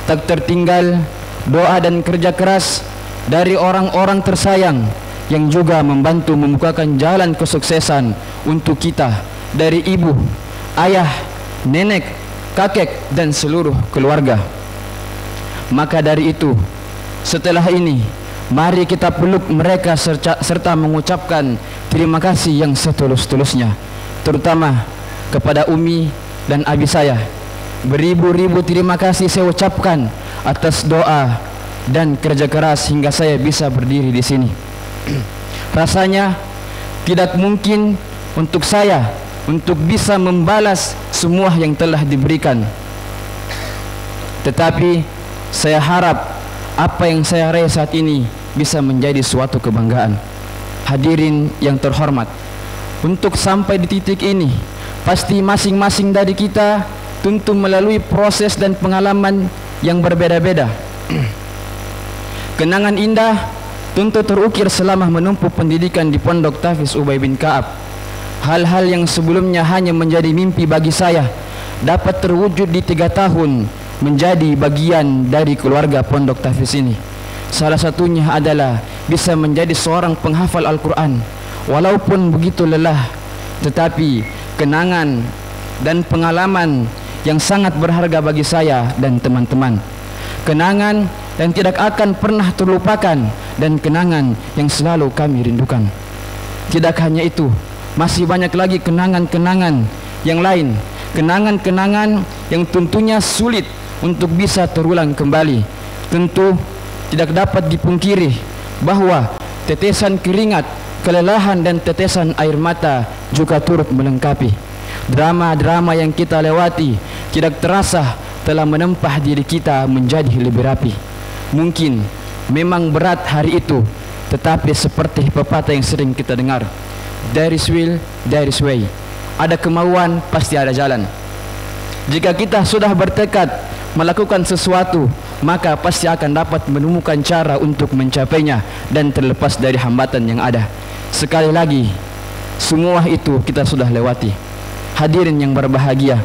Tak tertinggal doa dan kerja keras dari orang-orang tersayang yang juga membantu membukakan jalan kesuksesan untuk kita, dari ibu, ayah, nenek, kakek dan seluruh keluarga. Maka dari itu, setelah ini mari kita peluk mereka serta mengucapkan terima kasih yang setulus-tulusnya, terutama kepada Umi dan Abi saya. Beribu-ribu terima kasih saya ucapkan atas doa dan kerja keras hingga saya bisa berdiri di sini. Rasanya tidak mungkin untuk saya untuk bisa membalas semua yang telah diberikan. Tetapi saya harap apa yang saya raih saat ini bisa menjadi suatu kebanggaan. Hadirin yang terhormat, untuk sampai di titik ini pasti masing-masing dari kita tentu melalui proses dan pengalaman yang berbeda-beda. Kenangan indah tentu terukir selama menempuh pendidikan di Pondok Tahfiz Ubay bin Ka'ab. Hal-hal yang sebelumnya hanya menjadi mimpi bagi saya dapat terwujud di 3 tahun menjadi bagian dari keluarga Pondok Tahfiz ini. Salah satunya adalah bisa menjadi seorang penghafal Al-Quran. Walaupun begitu lelah, tetapi kenangan dan pengalaman yang sangat berharga bagi saya dan teman-teman. Kenangan yang tidak akan pernah terlupakan dan kenangan yang selalu kami rindukan. Tidak hanya itu, masih banyak lagi kenangan-kenangan yang lain, kenangan-kenangan yang tentunya sulit untuk bisa terulang kembali. Tentu tidak dapat dipungkiri bahwa tetesan keringat, kelelahan dan tetesan air mata juga turut melengkapi drama-drama yang kita lewati. Tidak terasa telah menempah diri kita menjadi lebih rapi. Mungkin memang berat hari itu, tetapi seperti pepatah yang sering kita dengar, there is will, there is way. Ada kemauan, pasti ada jalan. Jika kita sudah bertekad melakukan sesuatu, maka pasti akan dapat menemukan cara untuk mencapainya dan terlepas dari hambatan yang ada. Sekali lagi, semua itu kita sudah lewati. Hadirin yang berbahagia,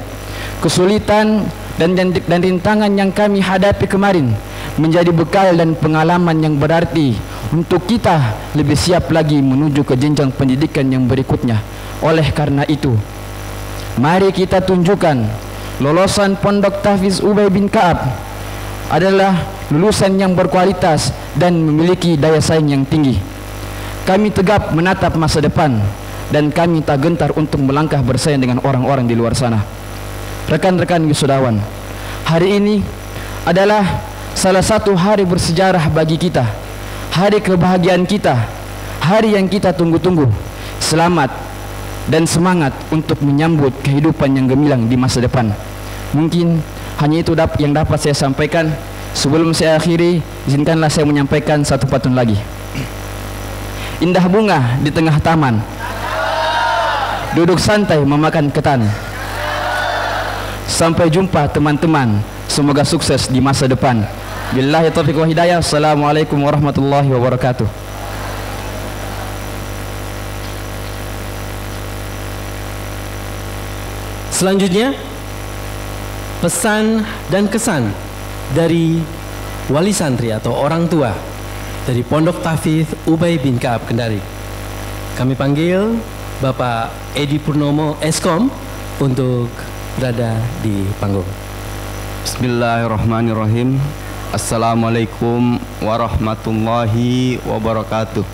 kesulitan dan rintangan yang kami hadapi kemarin menjadi bekal dan pengalaman yang berarti untuk kita lebih siap lagi menuju ke jenjang pendidikan yang berikutnya. Oleh karena itu, mari kita tunjukkan lulusan Pondok Tahfiz Ubay bin Ka'ab adalah lulusan yang berkualitas dan memiliki daya saing yang tinggi. Kami tegap menatap masa depan dan kami tak gentar untuk melangkah bersaing dengan orang-orang di luar sana. Rekan-rekan wisudawan, hari ini adalah salah satu hari bersejarah bagi kita, hari kebahagiaan kita, hari yang kita tunggu-tunggu. Selamat dan semangat untuk menyambut kehidupan yang gemilang di masa depan. Mungkin hanya itu yang dapat saya sampaikan. Sebelum saya akhiri, izinkanlah saya menyampaikan satu pantun lagi. Indah bunga di tengah taman, duduk santai memakan ketan. Sampai jumpa teman-teman, semoga sukses di masa depan. Billahi taufiq wa hidayah. Assalamualaikum warahmatullahi wabarakatuh. Selanjutnya, pesan dan kesan dari wali santri atau orang tua dari Pondok Tahfidz Ubay bin Ka'ab Kendari. Kami panggil Bapak Edi Purnomo Eskom untuk berada di panggung. Bismillahirrahmanirrahim. Assalamualaikum warahmatullahi wabarakatuh.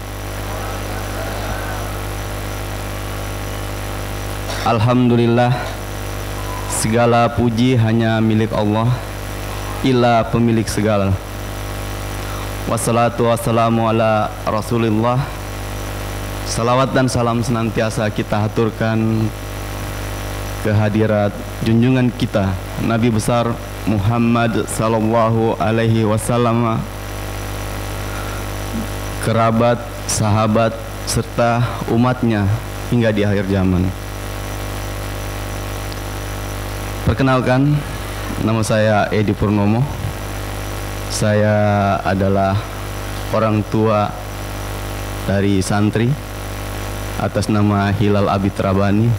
Alhamdulillah, segala puji hanya milik Allah, Ilah pemilik segala. Wassalatu wassalamu ala Rasulillah. Salawat dan salam senantiasa kita haturkan kehadirat junjungan kita Nabi besar Muhammad sallallahu alaihi wasallam, kerabat, sahabat serta umatnya hingga di akhir zaman. Perkenalkan, nama saya Edi Purnomo. Saya adalah orang tua dari santri atas nama Hilal Abid Rabani.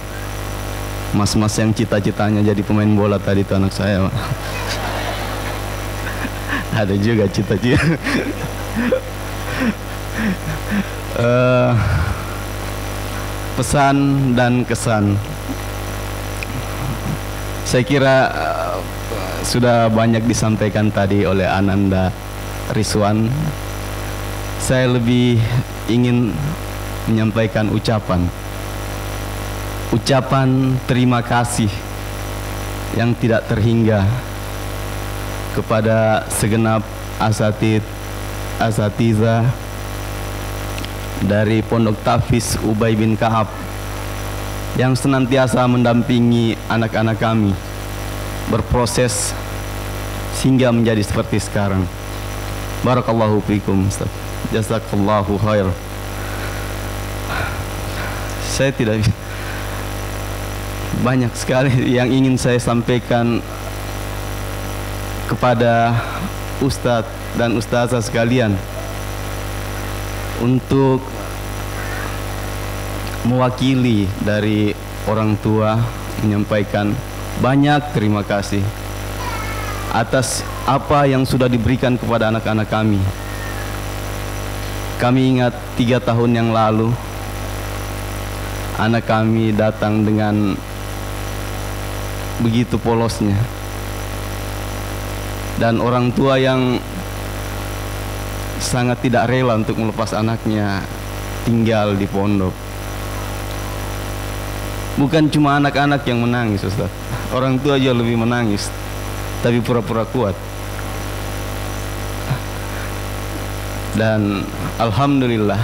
Mas-mas yang cita-citanya jadi pemain bola tadi itu anak saya, Pak. Ada juga cita-cita. Pesan dan kesan. Saya kira sudah banyak disampaikan tadi oleh Ananda Rizwan. Saya lebih ingin menyampaikan ucapan terima kasih yang tidak terhingga kepada segenap asatidzah dari Pondok Tahfidz Ubay bin Ka'ab yang senantiasa mendampingi anak-anak kami berproses sehingga menjadi seperti sekarang. Barakallahu fikum, Ustaz. Jazakallahu khair. Saya tidak banyak sekali yang ingin saya sampaikan kepada Ustadz dan Ustazah sekalian untuk mewakili dari orang tua menyampaikan banyak terima kasih atas apa yang sudah diberikan kepada anak-anak kami. Kami ingat 3 tahun yang lalu anak kami datang dengan begitu polosnya, dan orang tua yang sangat tidak rela untuk melepas anaknya tinggal di pondok. Bukan cuma anak-anak yang menangis, Ustaz, orang tua juga lebih menangis, tapi pura-pura kuat. Dan alhamdulillah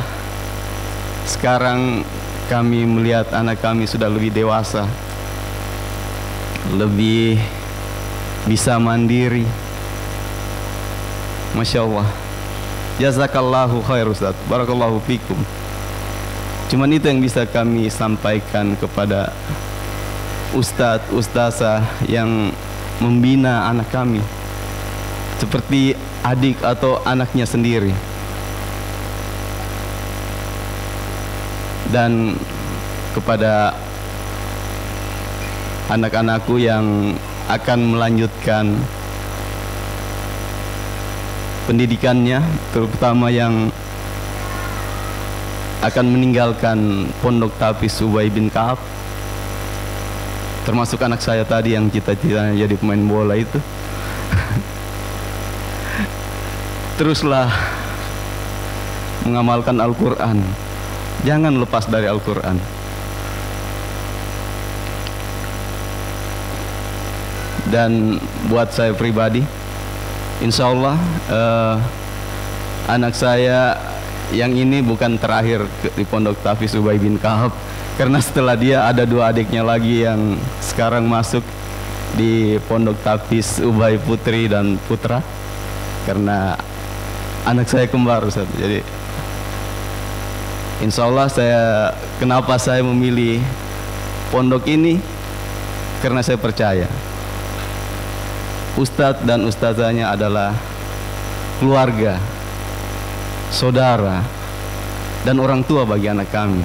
sekarang kami melihat anak kami sudah lebih dewasa, lebih bisa mandiri. Masya Allah. Jazakallahu khair, Ustaz. Barakallahu fikum. Cuman itu yang bisa kami sampaikan kepada Ustadz, Ustazah yang membina anak kami seperti adik atau anaknya sendiri. Dan kepada anak-anakku yang akan melanjutkan pendidikannya, terutama yang akan meninggalkan Pondok Tahfidz Ubay bin Ka'ab, termasuk anak saya tadi yang cita-citanya jadi pemain bola itu. Teruslah mengamalkan Al-Quran, jangan lepas dari Al-Quran. Dan buat saya pribadi, insya Allah anak saya yang ini bukan terakhir di Pondok Tahfidz Ubay bin Ka'ab, karena setelah dia ada 2 adiknya lagi yang sekarang masuk di Pondok Tahfidz Ubay Putri dan Putra, karena anak saya kembar, Ustaz. Jadi insya Allah kenapa saya memilih pondok ini, karena saya percaya Ustadz dan ustazahnya adalah keluarga, saudara, dan orang tua bagi anak kami.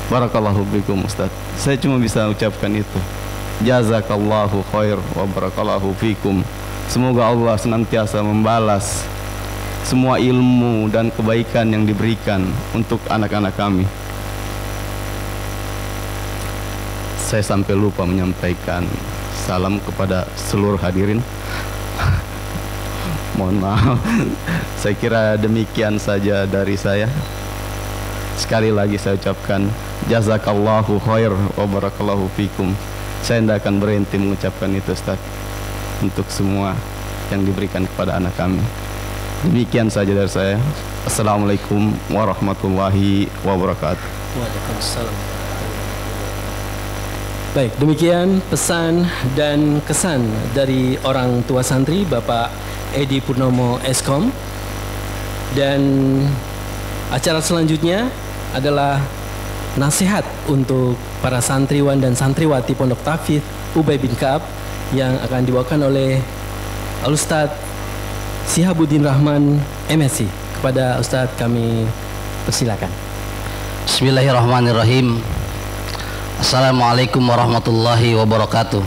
Barakallahu fikum Ustadz. Saya cuma bisa ucapkan itu. Jazakallahu khair wa barakallahu fikum. Semoga Allah senantiasa membalas semua ilmu dan kebaikan yang diberikan untuk anak-anak kami. Saya sampai lupa menyampaikan salam kepada seluruh hadirin. Mohon maaf. Saya kira demikian saja dari saya. Sekali lagi saya ucapkan jazakallahu khair wa barakallahu fikum. Saya tidak akan berhenti mengucapkan itu Ustaz, untuk semua yang diberikan kepada anak kami. Demikian saja dari saya. Assalamualaikum warahmatullahi wabarakatuh. Waalaikumsalam. Baik, demikian pesan dan kesan dari orang tua santri Bapak Edi Purnomo Eskom. Dan acara selanjutnya adalah nasihat untuk para santriwan dan santriwati Pondok Tahfidz Ubay bin Ka'ab yang akan dibawakan oleh Al-Ustadz Sihabuddin Rahman MSc. Kepada Ustadz kami persilakan. Bismillahirrahmanirrahim. Assalamualaikum warahmatullahi wabarakatuh.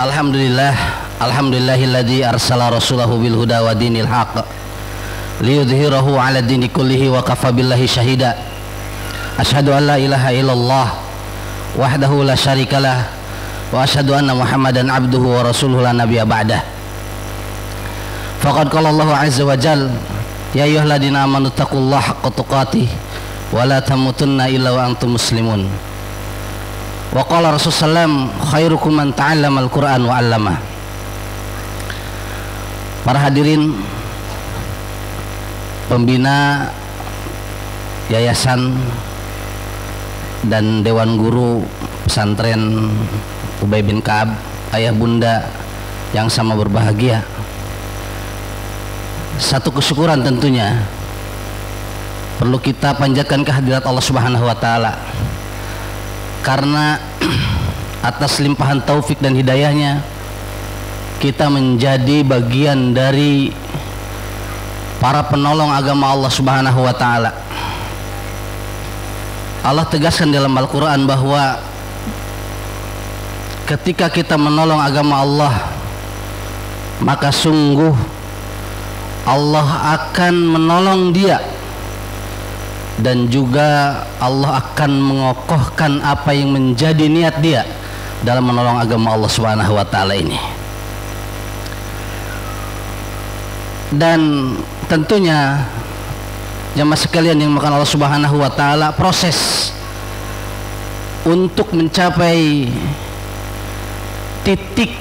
Alhamdulillah, alhamdulillahilladzi arsala rasulahu bil huda wa dinil haqq liyudhhirahu 'ala dini kullihi wa kafa billahi syahida. Asyhadu an la ilaha illallah wahdahu la syarikalah wa asyhadu anna Muhammadan abduhu wa rasuluhu la nabiyya ba'dah. Faqad qala Allahu 'azza wa jalla ya ayyuhalladzina amanu taqullaha haqqa tuqatih wa la tamutunna illa wa antum muslimun. Wa qala Rasulullah sallam khairukum man ta'allama al-Qur'an wa 'allama. Para hadirin pembina yayasan dan dewan guru pesantren Ubay bin Ka'ab, ayah bunda yang sama berbahagia. Satu kesyukuran tentunya perlu kita panjatkan kehadirat Allah Subhanahu wa taala, karena atas limpahan taufik dan hidayahnya kita menjadi bagian dari para penolong agama Allah Subhanahu wa taala. Allah tegaskan dalam Al-Qur'an bahwa ketika kita menolong agama Allah, maka sungguh Allah akan menolong dia, dan juga Allah akan mengokohkan apa yang menjadi niat dia dalam menolong agama Allah Subhanahu wa taala ini. Dan tentunya jamaah sekalian yang dimuliakan Allah Subhanahu wa taala, proses untuk mencapai titik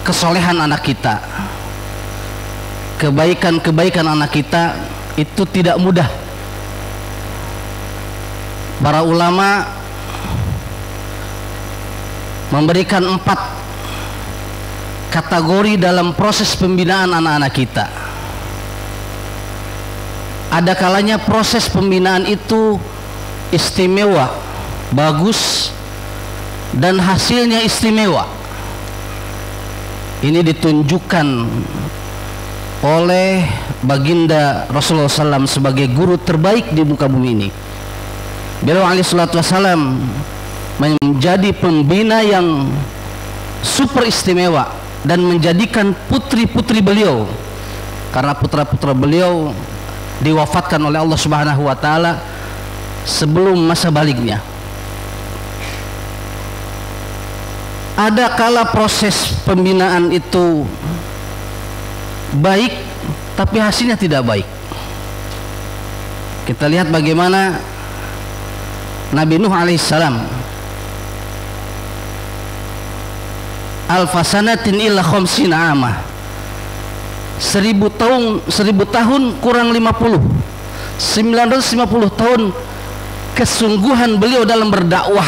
kesolehan anak kita, kebaikan-kebaikan anak kita itu tidak mudah. Para ulama memberikan 4 kategori dalam proses pembinaan anak-anak kita. Ada kalanya proses pembinaan itu istimewa, bagus, dan hasilnya istimewa. Ini ditunjukkan oleh baginda Rasulullah SAW sebagai guru terbaik di muka bumi ini. Beliau alaihi salatu wassalam menjadi pembina yang super istimewa dan menjadikan putri-putri beliau, karena putra-putra beliau diwafatkan oleh Allah Subhanahu wa taala sebelum masa balignya. Ada kala proses pembinaan itu baik tapi hasilnya tidak baik. Kita lihat bagaimana Nabi Nuh alaihissalam, alfasanatin illa khamsina amah, 1000 tahun kurang 50, 950 tahun kesungguhan beliau dalam berdakwah,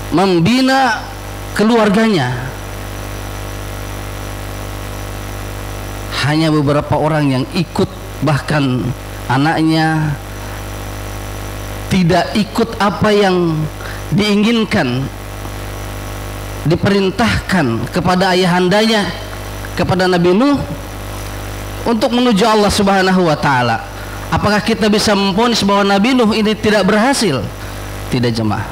membina keluarganya. Hanya beberapa orang yang ikut, bahkan anaknya tidak ikut apa yang diinginkan diperintahkan kepada ayahandanya, kepada Nabi Nuh untuk menuju Allah Subhanahu wa taala. Apakah kita bisa memvonis bahwa Nabi Nuh ini tidak berhasil? Tidak, jemaah.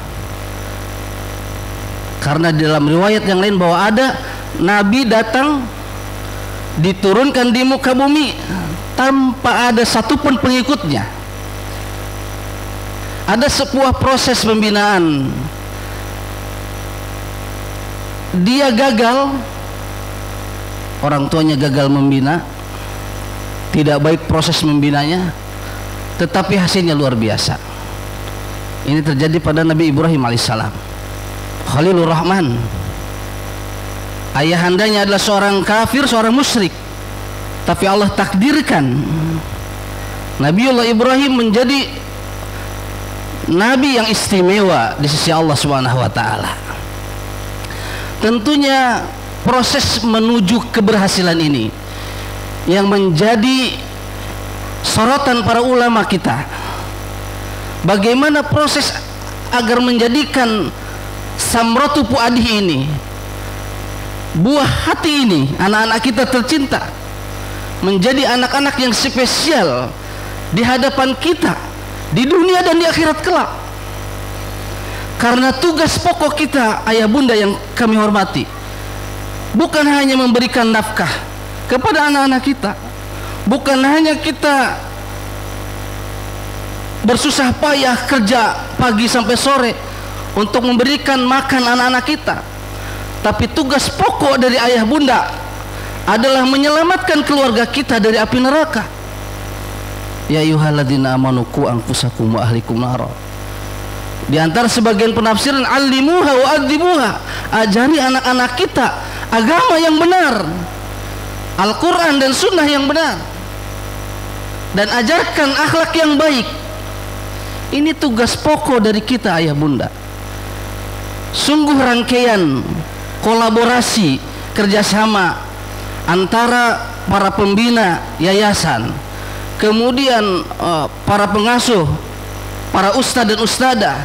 Karena di dalam riwayat yang lain bahwa ada nabi datang diturunkan di muka bumi tanpa ada satupun pengikutnya. Ada sebuah proses pembinaan. Dia gagal, orang tuanya gagal membina, tidak baik proses membinanya, tetapi hasilnya luar biasa. Ini terjadi pada Nabi Ibrahim alaihissalam, Khalilur Rahman. Ayahandanya adalah seorang kafir, seorang musyrik, tapi Allah takdirkan Nabiullah Ibrahim menjadi nabi yang istimewa di sisi Allah Subhanahu wa taala. Tentunya proses menuju keberhasilan ini yang menjadi sorotan para ulama kita. Bagaimana proses agar menjadikan samratu fuadih ini, buah hati ini, anak-anak kita tercinta, menjadi anak-anak yang spesial di hadapan kita di dunia dan di akhirat kelak. Karena tugas pokok kita, ayah bunda yang kami hormati, bukan hanya memberikan nafkah kepada anak-anak kita, bukan hanya kita bersusah payah kerja pagi sampai sore untuk memberikan makan anak-anak kita, tapi tugas pokok dari ayah bunda adalah menyelamatkan keluarga kita dari api neraka. Ya ayyuhalladzina amanu qu anfusakum wa ahlikum nar. Di antara sebagian penafsiran, allimuha wa adzibuha, ajari anak-anak kita agama yang benar, Al-Quran dan sunnah yang benar, dan ajarkan akhlak yang baik. Ini tugas pokok dari kita ayah bunda. Sungguh rangkaian kolaborasi kerjasama antara para pembina yayasan, kemudian para pengasuh, para ustadz dan ustadzah,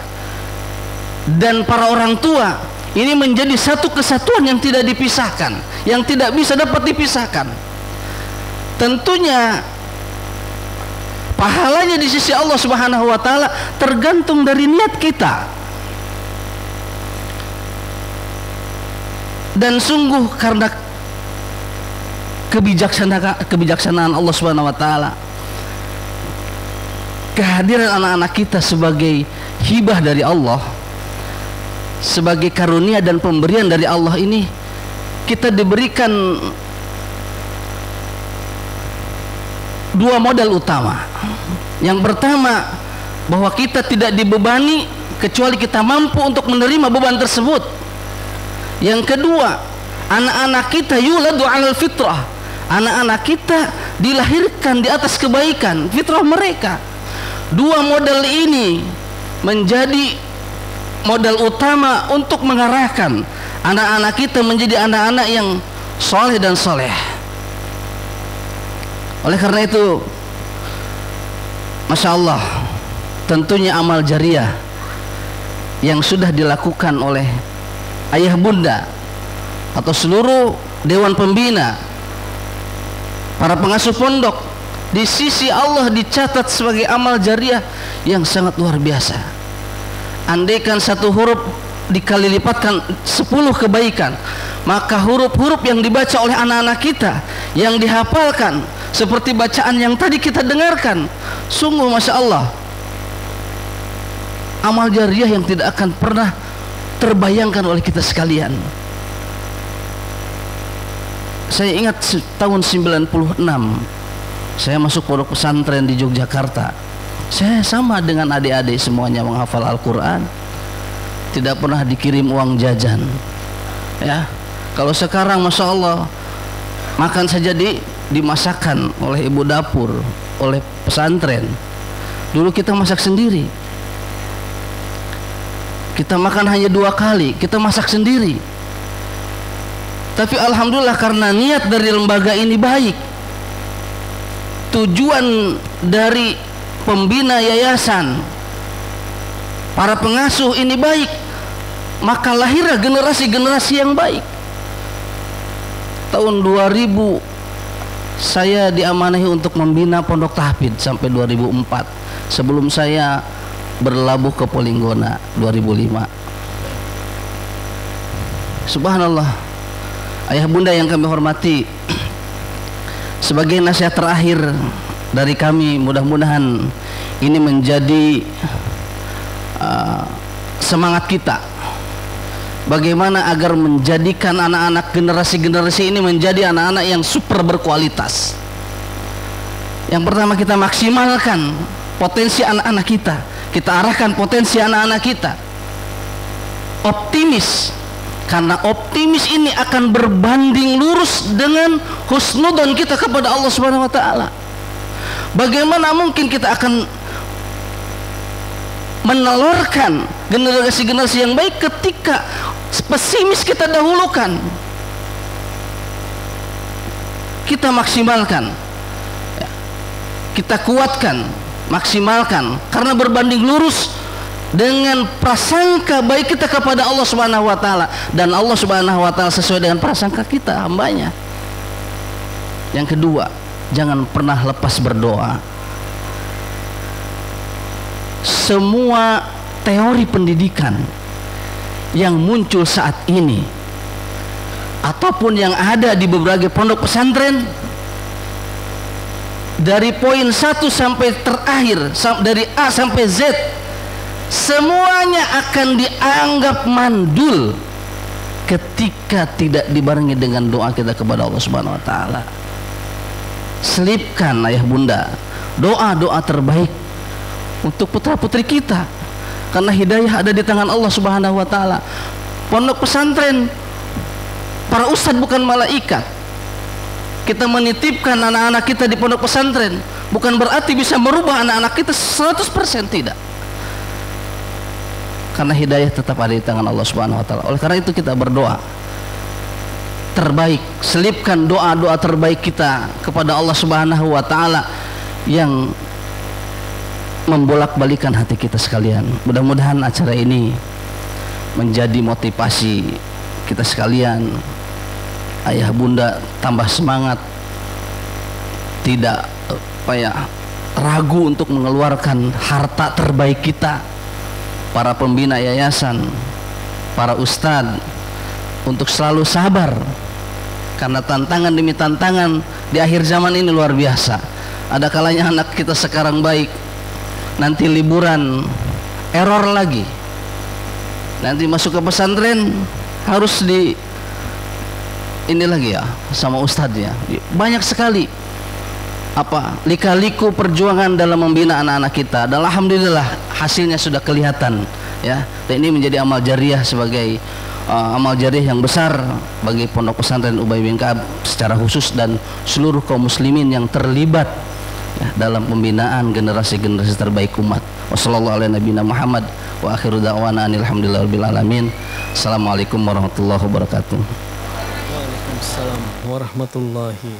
dan para orang tua, ini menjadi satu kesatuan yang tidak dipisahkan, yang tidak bisa dapat dipisahkan. Tentunya pahalanya di sisi Allah Subhanahu wa taala tergantung dari niat kita. Dan sungguh karena kebijaksanaan Allah Subhanahu wa taala, kehadiran anak-anak kita sebagai hibah dari Allah, sebagai karunia dan pemberian dari Allah ini, kita diberikan dua modal utama. Yang pertama, bahwa kita tidak dibebani kecuali kita mampu untuk menerima beban tersebut. Yang kedua, anak-anak kita yuladu alal fitrah, anak-anak kita dilahirkan di atas kebaikan fitrah mereka. Dua modal ini menjadi modal utama untuk mengarahkan anak-anak kita menjadi anak-anak yang soleh dan soleh. Oleh karena itu, Masya Allah, tentunya amal jariah yang sudah dilakukan oleh ayah bunda atau seluruh dewan pembina, para pengasuh pondok, di sisi Allah dicatat sebagai amal jariah yang sangat luar biasa. Andaikan satu huruf dikali lipatkan 10 kebaikan, maka huruf-huruf yang dibaca oleh anak-anak kita, yang dihafalkan seperti bacaan yang tadi kita dengarkan, sungguh Masya Allah, amal jariah yang tidak akan pernah terbayangkan oleh kita sekalian. Saya ingat tahun 96 saya masuk pondok pesantren di Yogyakarta. Saya sama dengan adik-adik semuanya menghafal Al-Quran, tidak pernah dikirim uang jajan. Ya, kalau sekarang Masya Allah makan saja dimasakkan oleh ibu dapur, oleh pesantren. Dulu kita masak sendiri, kita makan hanya 2 kali, kita masak sendiri. Tapi alhamdulillah karena niat dari lembaga ini baik, tujuan dari pembina yayasan, para pengasuh ini baik, maka lahirlah generasi-generasi yang baik. Tahun 2000 saya diamanahi untuk membina pondok tahfidz sampai 2004, sebelum saya berlabuh ke Polinggona 2005. Subhanallah, ayah bunda yang kami hormati, sebagai nasihat terakhir dari kami, mudah-mudahan ini menjadi semangat kita bagaimana agar menjadikan anak-anak generasi-generasi ini menjadi anak-anak yang super berkualitas. Yang pertama, kita maksimalkan potensi anak-anak kita, kita arahkan potensi anak-anak kita optimis, karena optimis ini akan berbanding lurus dengan husnudon kita kepada Allah Subhanahu wa taala. Bagaimana mungkin kita akan menelurkan generasi-generasi yang baik ketika pesimis kita dahulukan? Kita maksimalkan, kita kuatkan, maksimalkan, karena berbanding lurus dengan prasangka baik kita kepada Allah Subhanahu wa taala, dan Allah Subhanahu wa taala sesuai dengan prasangka kita, hambanya. Yang kedua, jangan pernah lepas berdoa. Semua teori pendidikan yang muncul saat ini ataupun yang ada di berbagai pondok pesantren, dari poin 1 sampai terakhir, dari A sampai Z, semuanya akan dianggap mandul ketika tidak dibarengi dengan doa kita kepada Allah Subhanahu wa taala. Selipkan ayah bunda doa-doa terbaik untuk putra-putri kita, karena hidayah ada di tangan Allah Subhanahu wa taala. Pondok pesantren, para ustadz bukan malaikat. Kita menitipkan anak-anak kita di pondok pesantren bukan berarti bisa merubah anak-anak kita 100%, tidak. Karena hidayah tetap ada di tangan Allah Subhanahu wa taala. Oleh karena itu kita berdoa terbaik, selipkan doa-doa terbaik kita kepada Allah Subhanahu wa taala yang membolak-balikan hati kita sekalian. Mudah-mudahan acara ini menjadi motivasi kita sekalian. Ayah bunda tambah semangat, tidak ragu untuk mengeluarkan harta terbaik kita, para pembina yayasan, para ustadz, untuk selalu sabar, karena tantangan demi tantangan di akhir zaman ini luar biasa. Ada kalanya anak kita sekarang baik, nanti liburan error lagi, nanti masuk ke pesantren harus di ini lagi ya sama ustadznya. Banyak sekali lika-liku perjuangan dalam membina anak-anak kita, dan alhamdulillah hasilnya sudah kelihatan ya. Dan ini menjadi amal jariah, sebagai amal jariah yang besar bagi Pondok Pesantren Ubay bin Ka'ab secara khusus, dan seluruh kaum muslimin yang terlibat ya, dalam pembinaan generasi-generasi terbaik umat. Wassalamualaikum warahmatullahi wabarakatuh. Waalaikumsalam warahmatullahi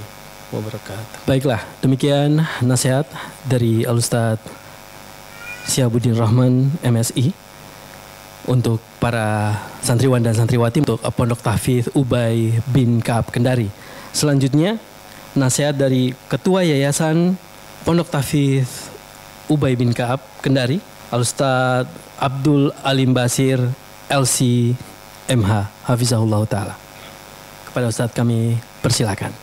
wabarakatuh. Baiklah, demikian nasihat dari Al-Ustadz Syihabuddin Rahman MSI untuk para santriwan dan santriwati untuk Pondok Tahfidz Ubay bin Ka'ab Kendari. Selanjutnya nasihat dari Ketua Yayasan Pondok Tahfidz Ubay bin Ka'ab Kendari, Al-Ustadz Abdul Alim Basir LC MH Hafizahullah Ta'ala. Kepada Ustadz kami persilakan.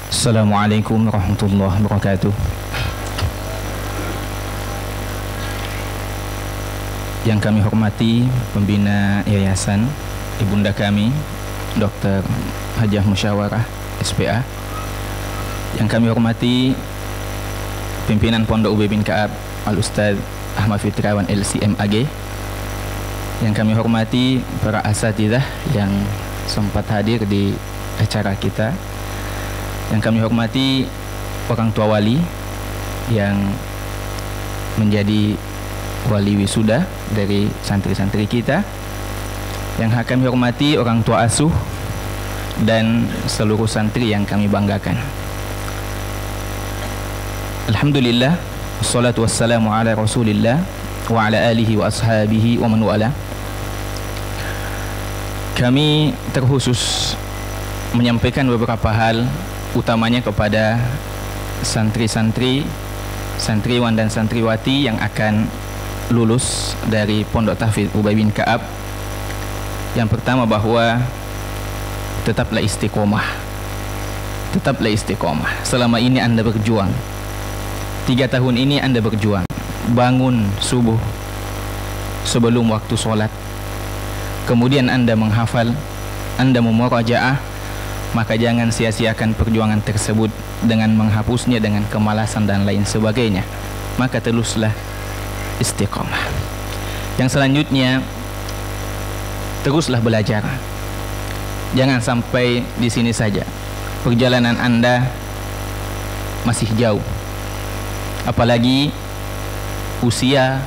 Assalamualaikum warahmatullahi wabarakatuh. Yang kami hormati pembina yayasan, ibunda kami Dr. Hajah Musyawarah SPA. Yang kami hormati pimpinan Pondok Ubay bin Ka'ab Al-Ustadz Ahmad Fitriawan LCMAG. Yang kami hormati para asatidzah yang sempat hadir di acara kita. Yang kami hormati orang tua wali yang menjadi wali wisuda dari santri-santri kita. Yang kami hormati orang tua asuh dan seluruh santri yang kami banggakan. Alhamdulillah, wassalatu wassalamu ala Rasulillah wa ala alihi wa ashabihi wa man wala. kami terkhusus menyampaikan beberapa hal, utamanya kepada santri-santri, santriwan dan santriwati yang akan lulus dari Pondok Tahfidz Ubay bin Ka'ab. Yang pertama, bahwa tetaplah istiqomah. Tetaplah istiqomah. Selama ini Anda berjuang. 3 tahun ini Anda berjuang. Bangun subuh sebelum waktu sholat. Kemudian Anda menghafal, Anda memurajaah, maka jangan sia-siakan perjuangan tersebut dengan menghapusnya dengan kemalasan dan lain sebagainya. Maka teruslah istiqomah. Yang selanjutnya, teruslah belajar. Jangan sampai di sini saja. Perjalanan Anda masih jauh. Apalagi usia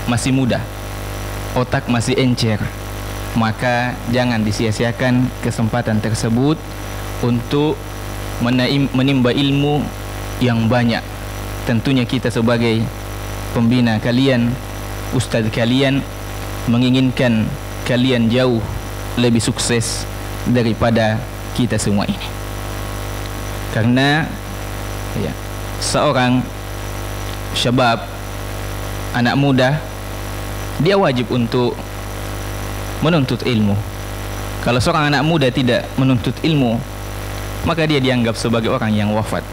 masih muda, otak masih encer. Maka jangan disia-siakan kesempatan tersebut untuk menimba ilmu yang banyak. Tentunya kita sebagai pembina kalian, ustadz kalian, menginginkan kalian jauh lebih sukses daripada kita semua ini. Karena ya, seorang syabab, anak muda, dia wajib untuk menuntut ilmu. Kalau seorang anak muda tidak menuntut ilmu, maka dia dianggap sebagai orang yang wafat,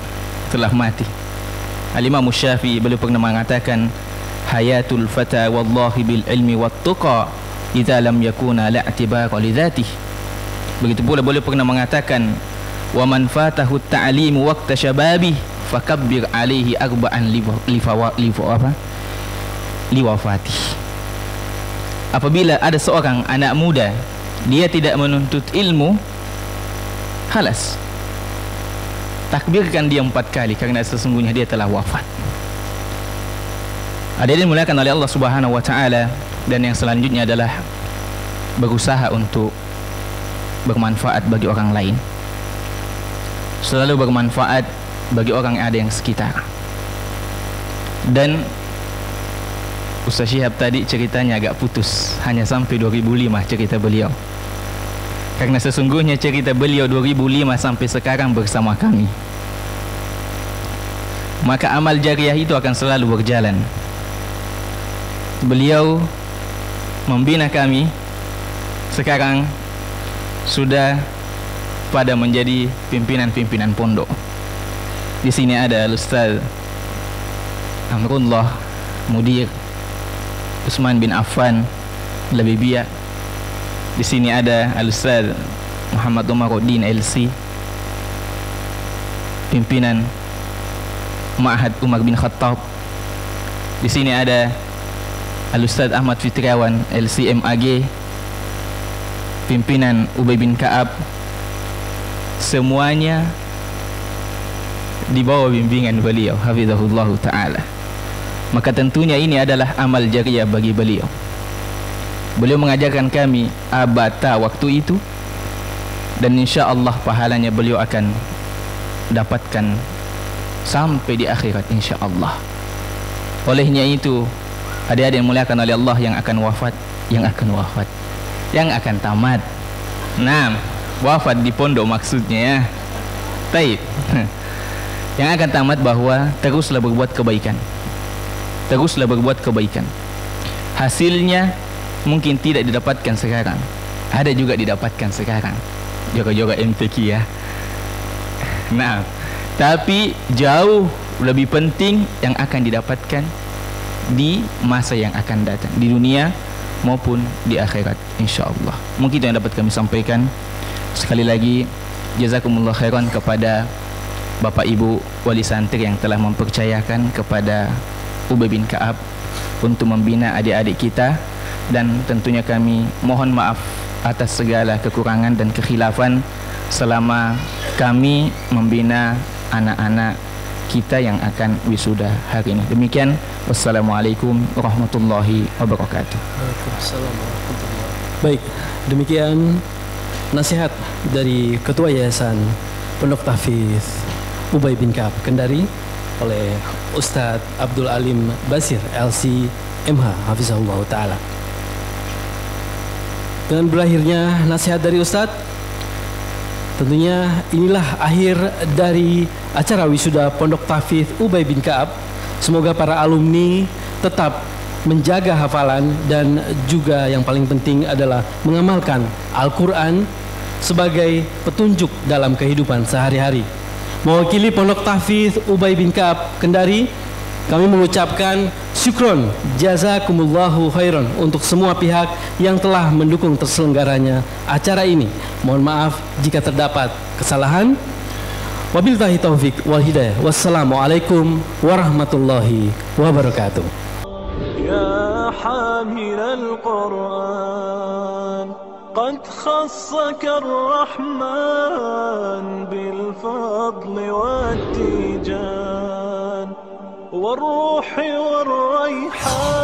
telah mati. Al-Imam Syafi'i beliau pernah mengatakan, hayatul fata wallahi bil ilmi wat tuqa idza lam yakuna la i'tibara li dzatihi. Begitu pula beliau pernah mengatakan, wa man fatahu at-ta'lim waqta syababi fakabbir alaihi arba'an liwafati. Apabila ada seorang anak muda dia tidak menuntut ilmu, halas, takbirkan dia 4 kali, karena sesungguhnya dia telah wafat. Hadirin dimuliakan oleh Allah Subhanahu wa taala. Dan yang selanjutnya adalah berusaha untuk bermanfaat bagi orang lain. Selalu bermanfaat bagi orang yang ada yang sekitar. Dan Ustaz Syihab tadi ceritanya agak putus, hanya sampai 2005 cerita beliau. Karena sesungguhnya cerita beliau 2005 sampai sekarang bersama kami. Maka amal jariah itu akan selalu berjalan. Beliau membina kami, sekarang sudah pada menjadi pimpinan-pimpinan pondok. Di sini ada Ustaz Amrullah Mudir, Utsman bin Affan Labibia. Di sini ada Al-Ustaz Muhammad Umaruddin LC, pimpinan Ma'had Umar bin Khattab. Di sini ada Al-Ustaz Ahmad Fitriawan LCMAG, pimpinan Ubay bin Ka'ab. Semuanya di bawah bimbingan beliau, hafizahullah ta'ala. Maka tentunya ini adalah amal jariah bagi beliau. Beliau mengajarkan kami abata waktu itu, dan insya Allah pahalanya beliau akan dapatkan sampai di akhirat insya Allah. Olehnya itu, adik-adik yang muliakan oleh Allah, yang akan wafat, yang akan tamat. Nah, wafat di pondok maksudnya ya. Taib. Yang akan tamat, bahwa teruslah berbuat kebaikan. Teruslah berbuat kebaikan. Hasilnya mungkin tidak didapatkan sekarang, ada juga didapatkan sekarang, juga MTQ ya. Nah, tapi jauh lebih penting yang akan didapatkan di masa yang akan datang, di dunia maupun di akhirat insyaallah. Mungkin itu yang dapat kami sampaikan. Sekali lagi jazakumullah khairan kepada Bapak Ibu wali santri yang telah mempercayakan kepada Ubay bin Ka'ab untuk membina adik-adik kita, dan tentunya kami mohon maaf atas segala kekurangan dan kekhilafan selama kami membina anak-anak kita yang akan wisuda hari ini. Demikian, wassalamualaikum warahmatullahi wabarakatuh. Waalaikumsalam warahmatullahi wabarakatuh. Baik, demikian nasihat dari Ketua Yayasan Pondok Tahfidz Ubay bin Ka'ab Kendari oleh Ustadz Abdul Alim Basir LC MH hafizahullah ta'ala. Dengan berakhirnya nasihat dari Ustadz, tentunya inilah akhir dari acara wisuda Pondok Tahfidz Ubay bin Ka'ab. Semoga para alumni tetap menjaga hafalan dan juga yang paling penting adalah mengamalkan Al-Quran sebagai petunjuk dalam kehidupan sehari-hari. Mewakili Pondok Tahfidz Ubay bin Ka'ab Kendari, kami mengucapkan syukron jazakumullahu khairan untuk semua pihak yang telah mendukung terselenggaranya acara ini. Mohon maaf jika terdapat kesalahan. Wabillahi taufik wal hidayah. Wassalamualaikum warahmatullahi wabarakatuh. يا حامل القرآن قد خصك الرحمن بالفضل والتيجان والروح والريحان